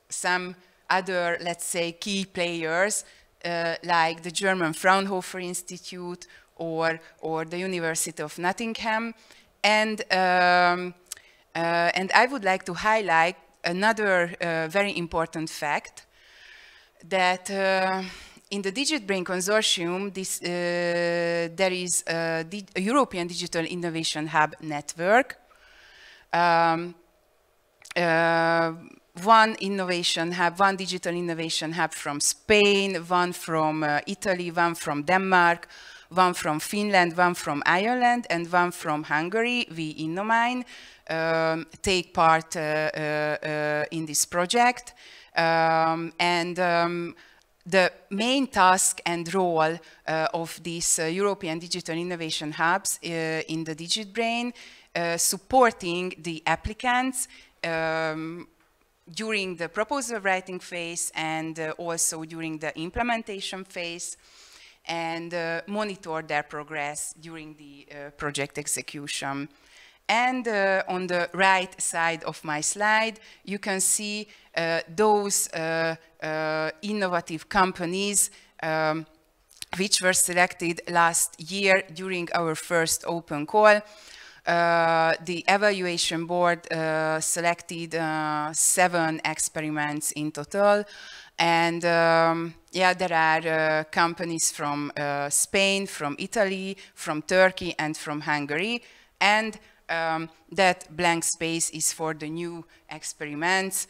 S6: some other, let's say, key players like the German Fraunhofer Institute or the University of Nottingham. And I would like to highlight another very important fact, that in the DigitBrain consortium, there is a European Digital Innovation Hub network. One innovation hub, one digital innovation hub from Spain, one from Italy, one from Denmark, one from Finland, one from Ireland, and one from Hungary. We, Innomind, take part in this project. The main task and role of these European Digital Innovation Hubs in the DigitBrain, supporting the applicants during the proposal writing phase and also during the implementation phase, and monitor their progress during the project execution. And on the right side of my slide, you can see those innovative companies which were selected last year during our first open call. The evaluation board selected 7 experiments in total. And yeah, there are companies from Spain, from Italy, from Turkey, and from Hungary. and that blank space is for the new experiments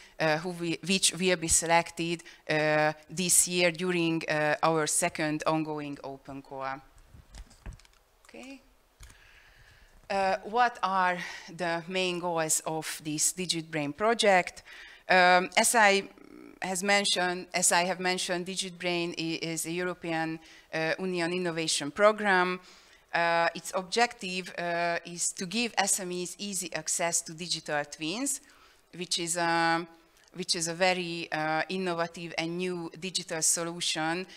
S6: which will be selected this year during our second ongoing open call. Okay. What are the main goals of this DigitBrain project? As I have mentioned, DigitBrain is a European Union innovation program. Its objective is to give SMEs easy access to digital twins, which is a very innovative and new digital solution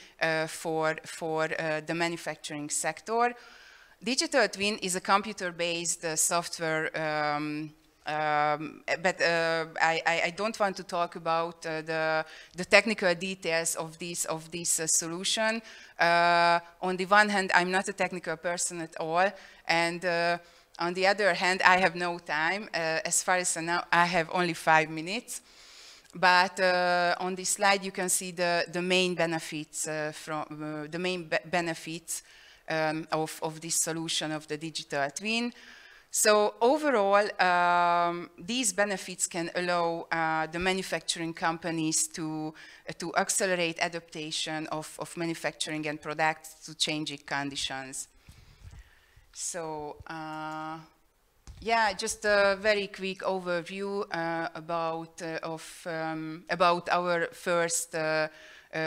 S6: for the manufacturing sector. Digital twin is a computer-based software, but I don't want to talk about the technical details of this solution. On the one hand, I'm not a technical person at all, and on the other hand, I have no time. As far as now, I have only 5 minutes. But on this slide, you can see the main benefits of this solution of the digital twin. So overall, these benefits can allow the manufacturing companies to accelerate adaptation of manufacturing and products to changing conditions. So yeah, just a very quick overview about our first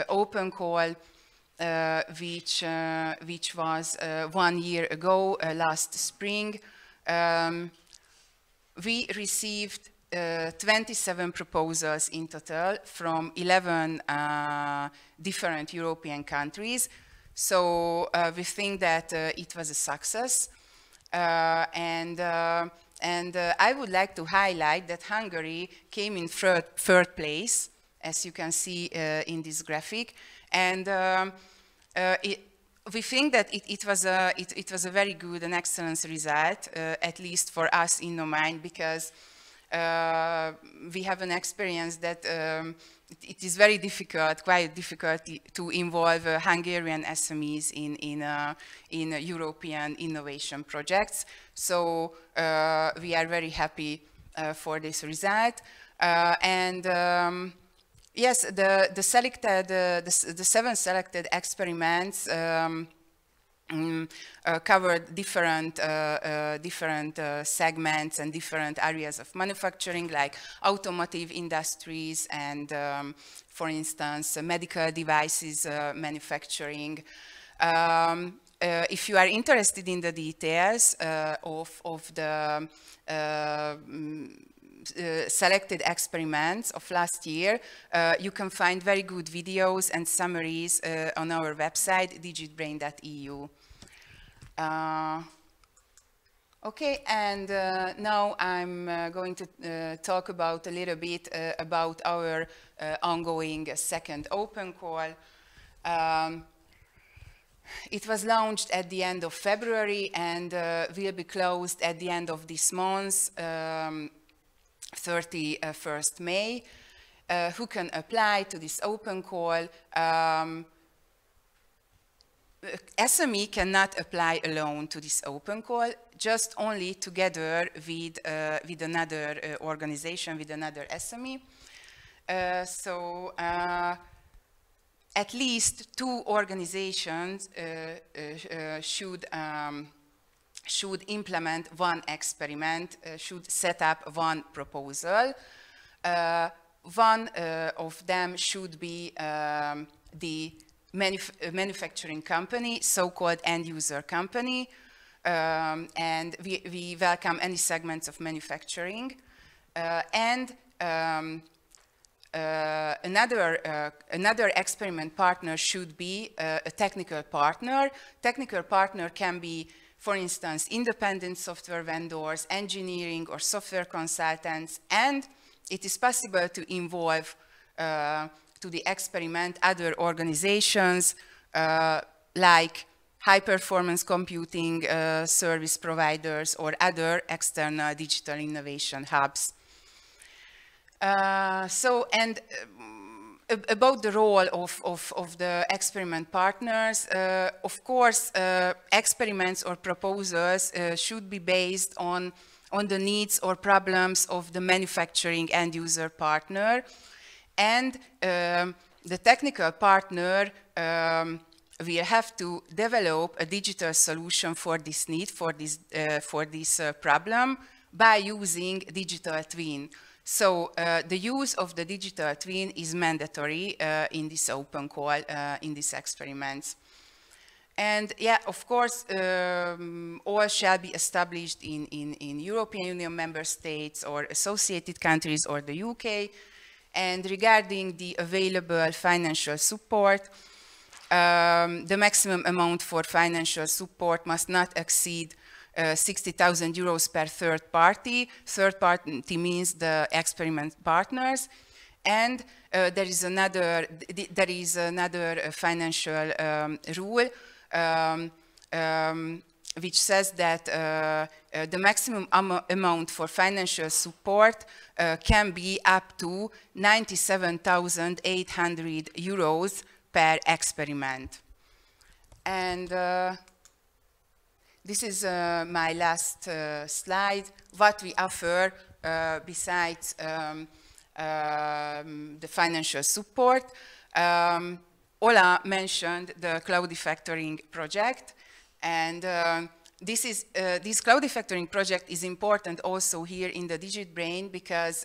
S6: open call, which was 1 year ago, last spring. We received 27 proposals in total from 11 different European countries. So we think that it was a success. And I would like to highlight that Hungary came in third place, as you can see in this graphic. And we think that it was a very good and excellent result, at least for us in Nomine, because we have an experience that it is very difficult, quite difficult to involve Hungarian SMEs in European innovation projects. So we are very happy for this result. Yes, the 7 selected experiments covered different segments and different areas of manufacturing, like automotive industries and, for instance, medical devices manufacturing. If you are interested in the details of the selected experiments of last year, you can find very good videos and summaries on our website, digitbrain.eu. Okay, and now I'm going to talk about a little bit about our ongoing second open call. It was launched at the end of February and will be closed at the end of this month, 31st May. Who can apply to this open call? SME cannot apply alone to this open call, just only together with another organization, with another SME. At least 2 organizations should implement 1 experiment, should set up 1 proposal. One of them should be the manufacturing company, so-called end-user company, and we welcome any segments of manufacturing. Another experiment partner should be a technical partner. Technical partner can be, for instance, independent software vendors, engineering or software consultants, and it is possible to involve to the experiment other organizations like high-performance computing service providers or other external digital innovation hubs. about the role of the experiment partners, of course, experiments or proposals should be based on the needs or problems of the manufacturing end user partner. And the technical partner will have to develop a digital solution for this need, for this problem, by using digital twin. So the use of the digital twin is mandatory in this open call, in these experiments. And yeah, of course, all shall be established in European Union member states or associated countries or the UK. And regarding the available financial support, the maximum amount for financial support must not exceed 60,000 euros per third party. Third party means the experiment partners. And there is another financial rule which says that the maximum amount for financial support can be up to 97,800 euros per experiment. And this is my last slide, what we offer besides the financial support. Ola mentioned the cloud defactoring project, and this cloud defactoring project is important also here in the DigitBrain because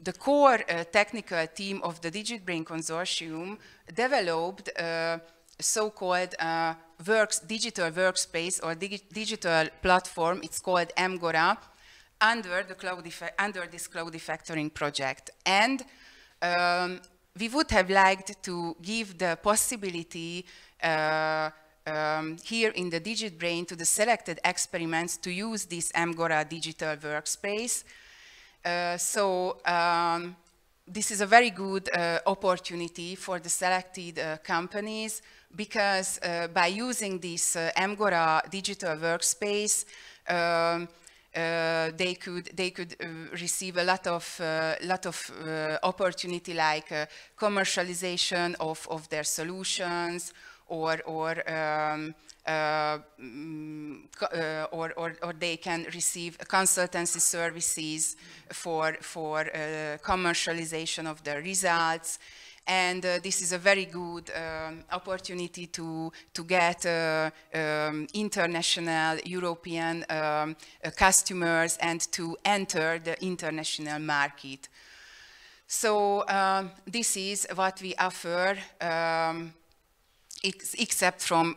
S6: the core technical team of the DigitBrain consortium developed so-called digital workspace or digital platform. It's called Mgora under this cloud defactoring project. And we would have liked to give the possibility here in the DigitBrain to the selected experiments to use this Mgora digital workspace. This is a very good opportunity for the selected companies because by using this Mgora digital workspace, they could receive a lot of opportunity like commercialization of their solutions or they can receive consultancy services for commercialization of their results. And this is a very good opportunity to get international European customers and to enter the international market. So this is what we offer, except from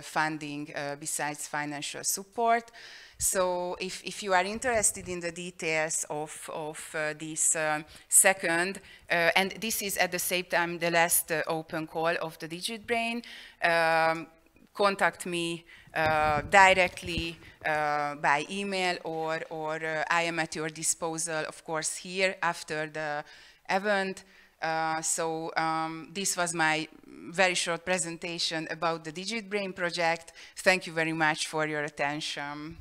S6: funding besides financial support. So if you are interested in the details of this second, and this is at the same time the last open call of the DigitBrain, contact me directly by email or I am at your disposal, of course, here after the event. This was my very short presentation about the DigitBrain project. Thank you very much for your attention.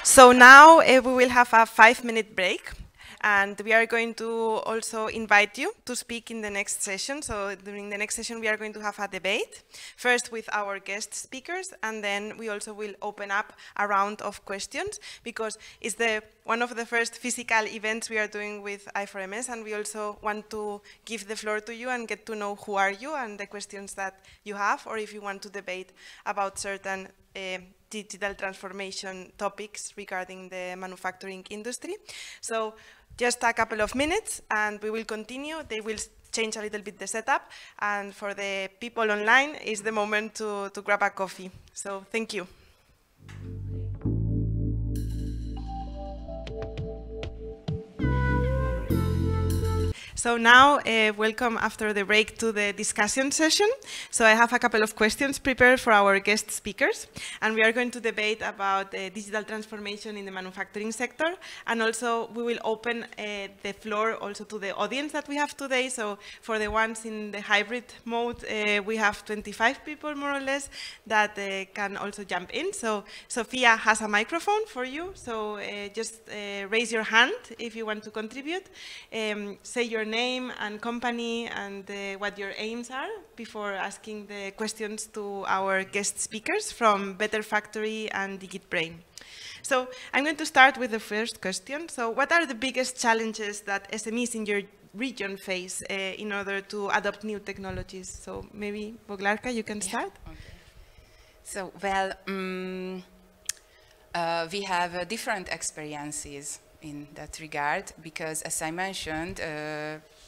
S4: So now we will have a 5-minute break, and we are going to also invite you to speak in the next session. So during the next session, we are going to have a debate, first with our guest speakers, and then we also will open up a round of questions, because it's one of the first physical events we are doing with I4MS, and we also want to give the floor to you and get to know who are you and the questions that you have, or if you want to debate about certain digital transformation topics regarding the manufacturing industry. So just a couple of minutes and we will continue. They will change a little bit the setup, and for the people online is the moment to grab a coffee. So thank you. So now, welcome after the break to the discussion session. So I have a couple of questions prepared for our guest speakers, and we are going to debate about digital transformation in the manufacturing sector, and also we will open the floor also to the audience that we have today. So for the ones in the hybrid mode, we have 25 people more or less that can also jump in. So Sophia has a microphone for you, so just raise your hand if you want to contribute. Say your name and company and what your aims are before asking the questions to our guest speakers from Better Factory and DigitBrain. So I'm going to start with the first question. So what are the biggest challenges that SMEs in your region face in order to adopt new technologies? So maybe Boglarka, you can start.
S6: Okay. So, well, we have different experiences in that regard, because as I mentioned,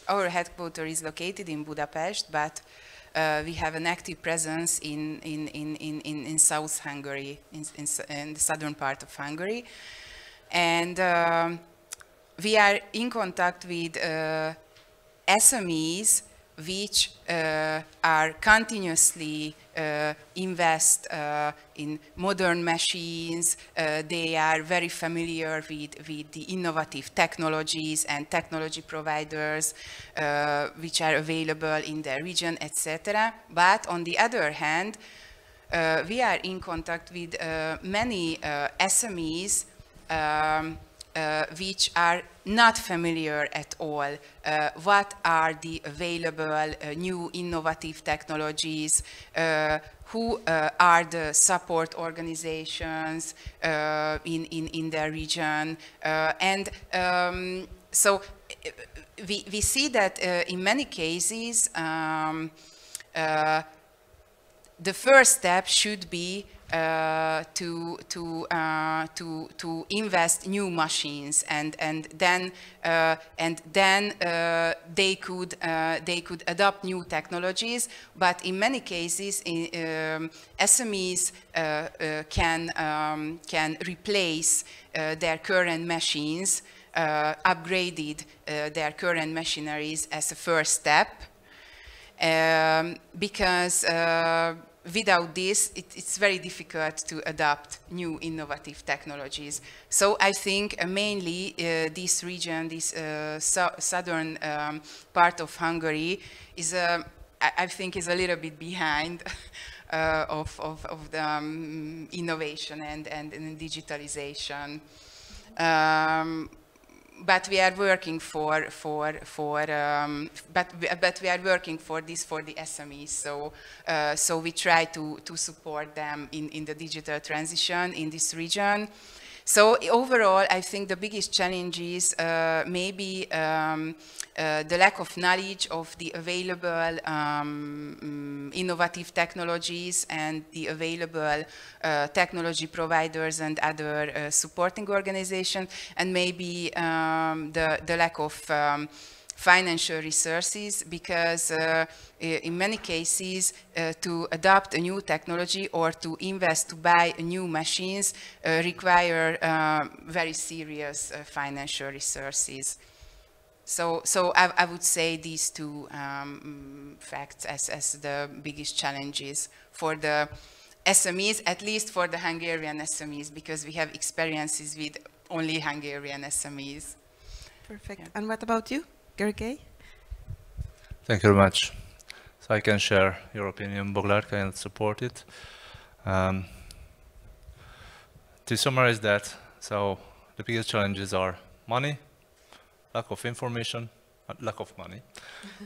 S6: our headquarters is located in Budapest, but we have an active presence in South Hungary, in the southern part of Hungary. And we are in contact with SMEs which are continuously invest in modern machines. They are very familiar with the innovative technologies and technology providers which are available in their region, etc. But on the other hand, we are in contact with many SMEs which are not familiar at all. What are the available new innovative technologies? Who are the support organizations in their region? So we see that in many cases the first step should be to invest new machines, and then they could adopt new technologies. But in many cases, SMEs can replace their current machines, upgraded their current machineries as a first step, because without this, it's very difficult to adopt new innovative technologies. So I think mainly this region, this southern part of Hungary, is I think is a little bit behind of the innovation and digitalization. But we are working but we are working for this for the SMEs. So we try to support them in the digital transition in this region. So overall, I think the biggest challenges may be the lack of knowledge of the available innovative technologies and the available technology providers and other supporting organizations, and maybe the lack of financial resources, because in many cases to adopt a new technology or to invest to buy new machines require very serious financial resources. So I would say these two facts as the biggest challenges for the SMEs, at least for the Hungarian SMEs, because we have experiences with only Hungarian SMEs.
S4: Perfect. Yeah. And what about you, Gergely?
S5: Thank you very much. So I can share your opinion, Boglarka, and support it. To summarize that, so the biggest challenges are money, lack of information, lack of money,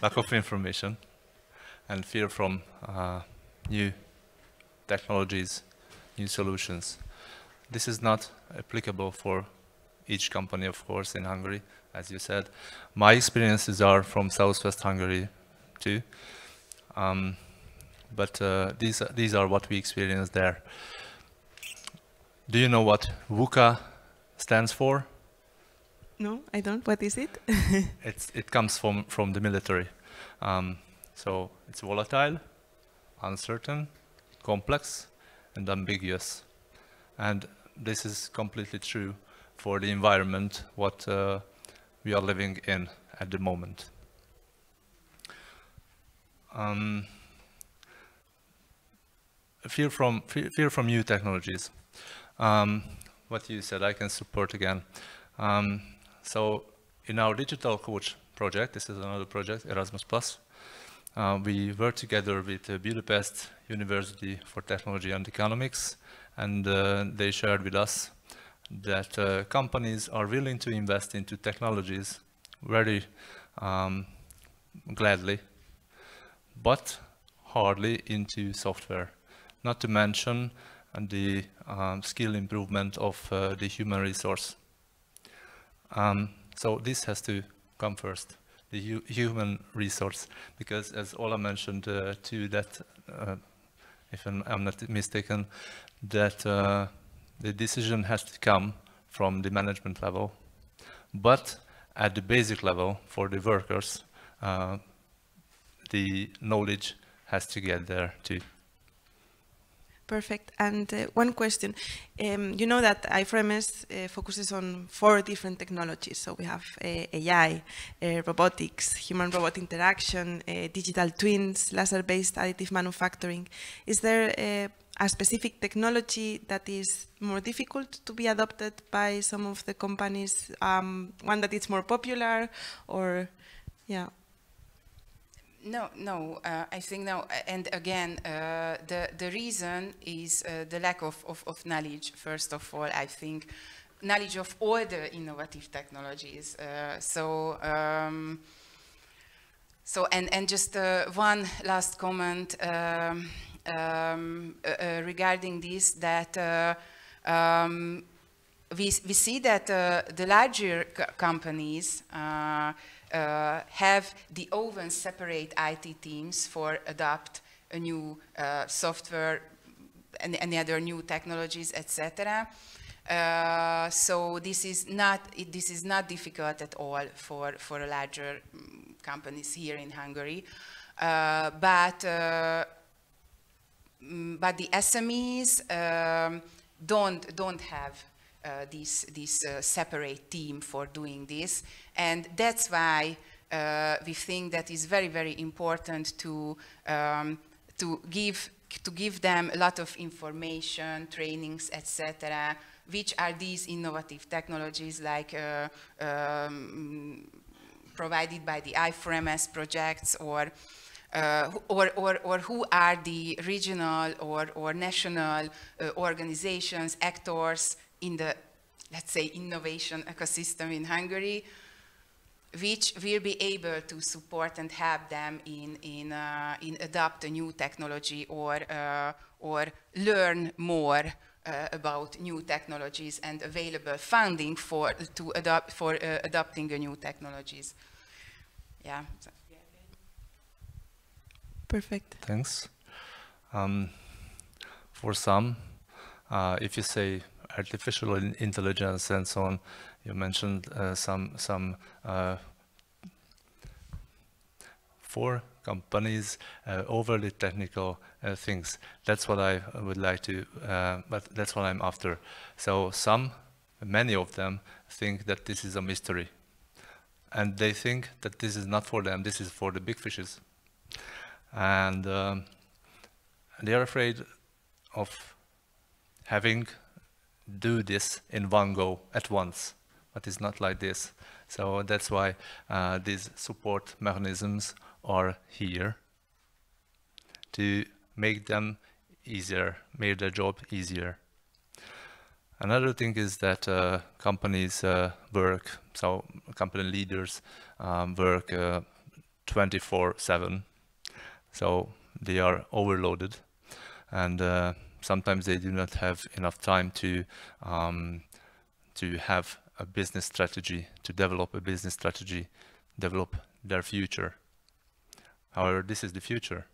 S5: lack of information, and fear from new technologies, new solutions. This is not applicable for each company, of course, in Hungary, as you said. My experiences are from Southwest Hungary too, but these are what we experience there. Do you know what VUCA stands for?
S4: No, I don't. What is it?
S5: It comes from the military. So it's volatile, uncertain, complex, and ambiguous. And this is completely true for the environment what we are living in at the moment. fear from new technologies. What you said, I can support again. So in our digital coach project, this is another project, Erasmus+, we work together with Budapest University for Technology and Economics, and they shared with us that companies are willing to invest into technologies very gladly, but hardly into software. Not to mention the skill improvement of the human resource. So this has to come first, the human resource, because as Ola mentioned too, that if I'm not mistaken, that the decision has to come from the management level, but at the basic level for the workers, the knowledge has to get there too.
S4: Perfect. And one question. You know that I4MS focuses on 4 different technologies. So we have AI, robotics, human-robot interaction, digital twins, laser-based additive manufacturing. Is there a specific technology that is more difficult to be adopted by some of the companies? One that is more popular, or yeah?
S6: No, I think no. And again, the reason is the lack of knowledge, first of all, I think. Knowledge of all the innovative technologies. And just one last comment regarding this, that we see that the larger companies have the own separate IT teams for adopt a new software and any other new technologies, etc. So this is not difficult at all for larger companies here in Hungary, but the SMEs don't have this separate team for doing this, and that's why we think that is very, very important to give them a lot of information, trainings, etc. Which are these innovative technologies, like provided by the I4MS projects, or who are the regional or national organizations, actors in the, let's say, innovation ecosystem in Hungary, which will be able to support and help them in adopt a new technology, or learn more about new technologies and available funding for adopting a new technologies. Yeah.
S4: Perfect.
S5: Thanks. For some, if you say artificial intelligence and so on, you mentioned some for companies overly technical things. That's what I would like to, but that's what I'm after. So many of them think that this is a mystery, and they think that this is not for them, this is for the big fishes. And they are afraid of having do this in one go at once, but it's not like this. So that's why these support mechanisms are here to make them easier, make their job easier. Another thing is that companies work, so company leaders work 24/7. So they are overloaded, and sometimes they do not have enough time to have a business strategy, to develop a business strategy, develop their future. However, this is the future.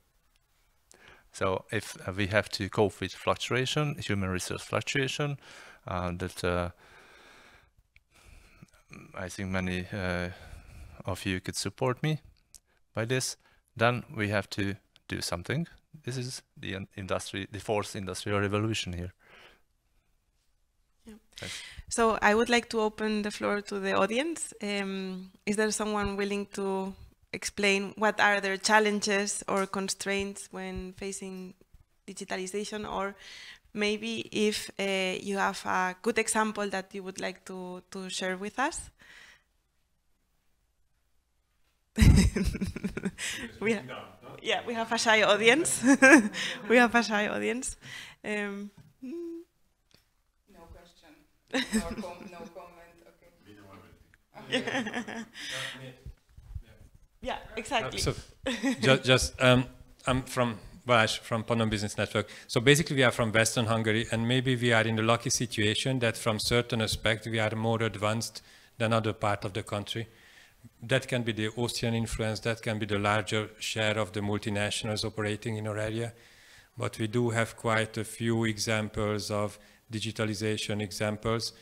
S5: So if we have to cope with fluctuation, human resource fluctuation, that I think many of you could support me by this, then we have to do something. This is the fourth industrial revolution here.
S4: Yeah. So I would like to open the floor to the audience. Is there someone willing to explain what are their challenges or constraints when facing digitalization, or maybe if you have a good example that you would like to share with us. we have a shy audience. We have a shy audience.
S6: No question. No comment. Okay.
S4: Yeah, exactly.
S1: So I'm from Balázs from Pannon Business Network. So basically we are from Western Hungary, and maybe we are in the lucky situation that from certain aspects we are more advanced than other part of the country. That can be the Austrian influence, that can be the larger share of the multinationals operating in our area. But we do have quite a few examples of digitalization examples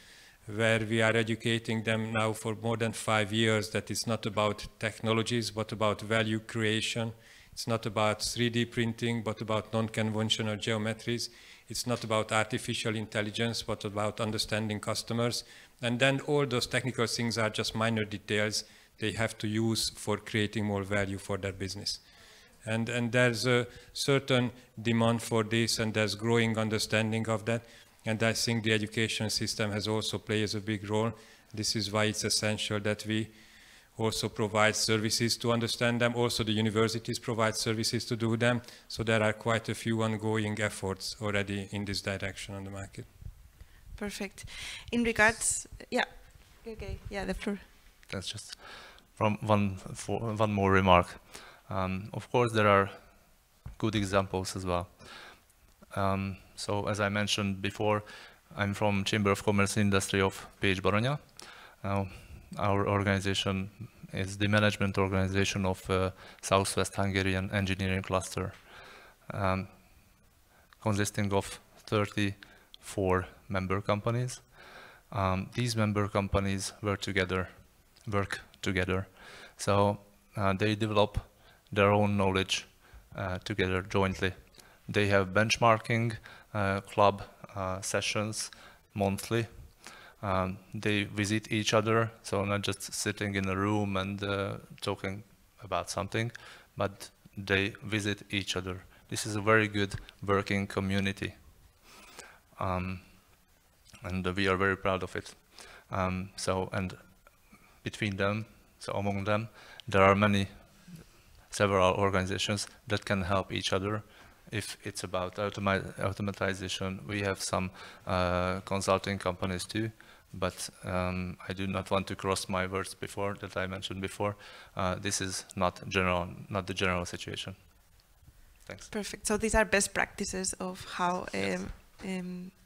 S1: where we are educating them now for more than 5 years that it's not about technologies, but about value creation. It's not about 3D printing, but about non-conventional geometries. It's not about artificial intelligence, but about understanding customers. And then all those technical things are just minor details they have to use for creating more value for their business. And there's a certain demand for this, and there's growing understanding of that. And I think the education system has also plays a big role. This is why it's essential that we also provide services to understand them. Also, the universities provide services to do them. So there are quite a few ongoing efforts already in this direction on the market.
S4: Perfect. In regards, yeah, okay, yeah, the floor.
S5: That's just from one more remark. Of course, there are good examples as well. So as I mentioned before, I'm from Chamber of Commerce and Industry of Pécs-Baranya. Our organization is the management organization of Southwest Hungarian Engineering Cluster, consisting of 34 member companies. These member companies work together. So they develop their own knowledge together jointly. They have benchmarking club sessions monthly. They visit each other, so not just sitting in a room and talking about something, but they visit each other. This is a very good working community. And we are very proud of it. And between them, so among them, there are several organizations that can help each other. If it's about automatization, we have some consulting companies too, but I do not want to cross my words before that I mentioned before. This is not the general situation. Thanks.
S4: Perfect. So these are best practices of how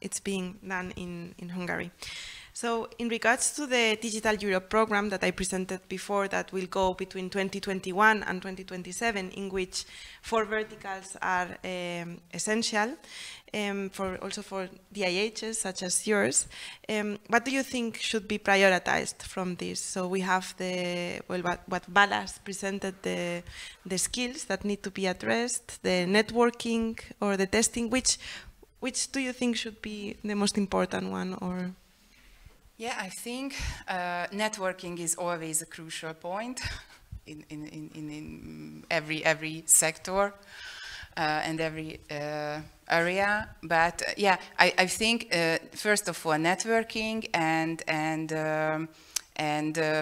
S4: it's being done in Hungary. So in regards to the Digital Europe program that I presented before, that will go between 2021 and 2027, in which 4 verticals are essential, also for DIHs such as yours, what do you think should be prioritized from this? So we have what Balázs presented, the skills that need to be addressed, the networking or the testing. Which do you think should be the most important one? Or
S6: yeah, I think networking is always a crucial point in every sector and every area. But yeah, I think first of all networking and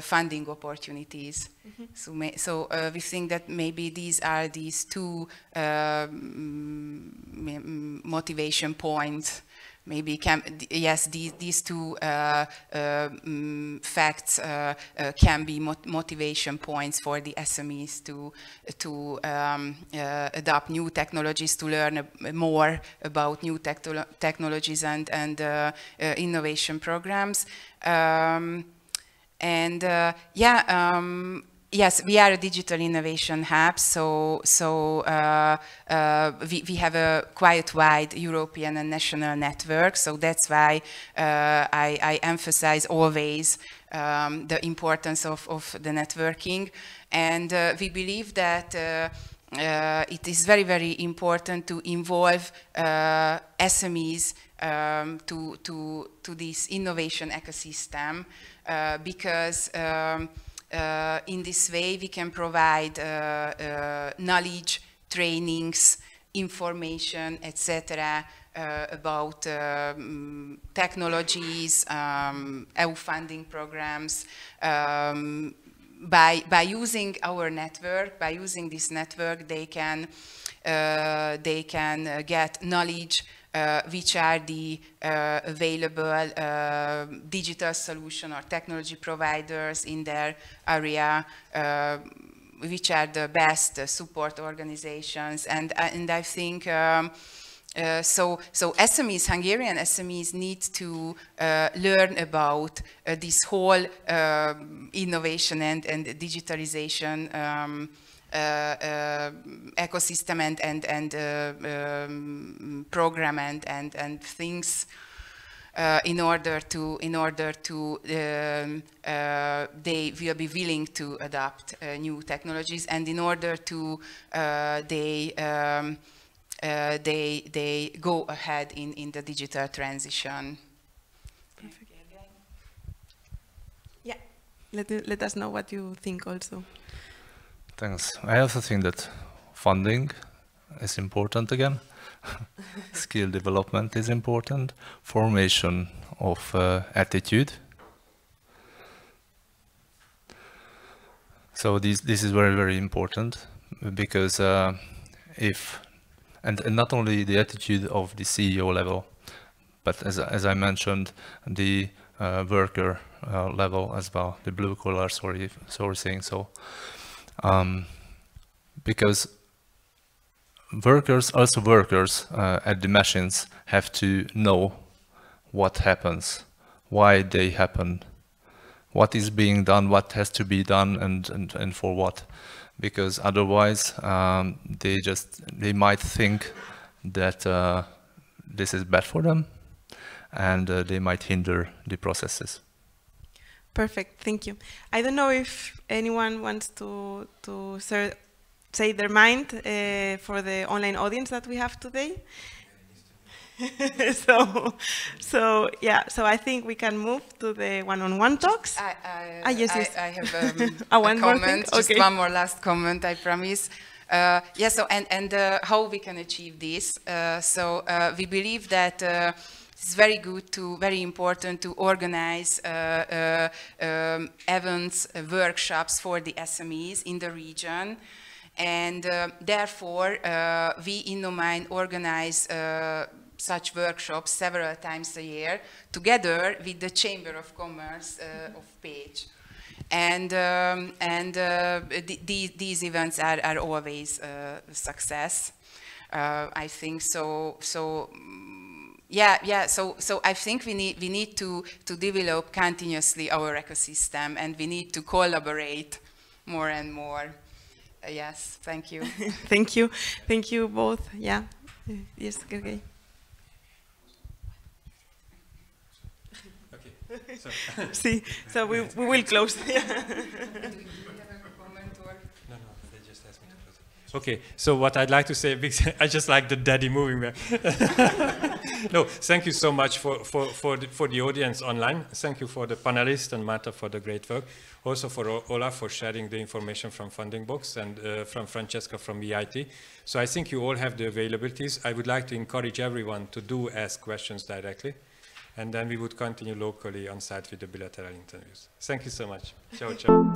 S6: funding opportunities. Mm-hmm. So we think that maybe these are these 2 motivation points. Maybe these 2 facts can be motivation points for the SMEs to adopt new technologies, to learn more about new technologies and innovation programs. Yes, we are a digital innovation hub, so we have a quite wide European and national network. So that's why I emphasize always the importance of the networking. And we believe that it is very, very important to involve SMEs to this innovation ecosystem, because in this way, we can provide knowledge, trainings, information, etc. About technologies, EU funding programs. By using our network, by using this network, they can get knowledge which are the available digital solution or technology providers in their area, which are the best support organizations, and I think so SMEs, Hungarian SMEs, need to learn about this whole innovation and digitalization ecosystem and program and things in order to they will be willing to adopt new technologies, and in order to they go ahead in the digital transition.
S4: Perfect. Yeah, let us know what you think also.
S5: Thanks. I also think that funding is important again. Skill development is important. Formation of attitude. So this is very, very important, because and not only the attitude of the CEO level, but as I mentioned, the worker level as well, the blue collar sourcing. So because workers at the machines have to know what happens, why they happen, what is being done, what has to be done, and for what. Because otherwise they might think that this is bad for them, and they might hinder the processes.
S4: Perfect, thank you. I don't know if anyone wants to say their mind for the online audience that we have today. so I think we can move to the one-on-one talks.
S6: Yes. I have
S4: one
S6: a
S4: more
S6: comment,
S4: thing?
S6: just
S4: Okay.
S6: one more last comment, I promise. So how we can achieve this. We believe that it's very important to organize events, workshops for the SMEs in the region. And therefore, we in Nomine organize such workshops several times a year, together with the Chamber of Commerce of Pécs. And these events are always a success, I think. So I think we need to develop continuously our ecosystem, and we need to collaborate more and more. Yes, thank you.
S4: Thank you both. Yeah, yes, okay. So we will close.
S1: Okay, so what I'd like to say, because I just like the daddy moving there. No, thank you so much for the audience online. Thank you for the panelists and Marta for the great work. Also for Ola for sharing the information from Funding Box, and from Francesca from EIT. So I think you all have the availabilities. I would like to encourage everyone to ask questions directly. And then we would continue locally on site with the bilateral interviews. Thank you so much. Ciao, ciao.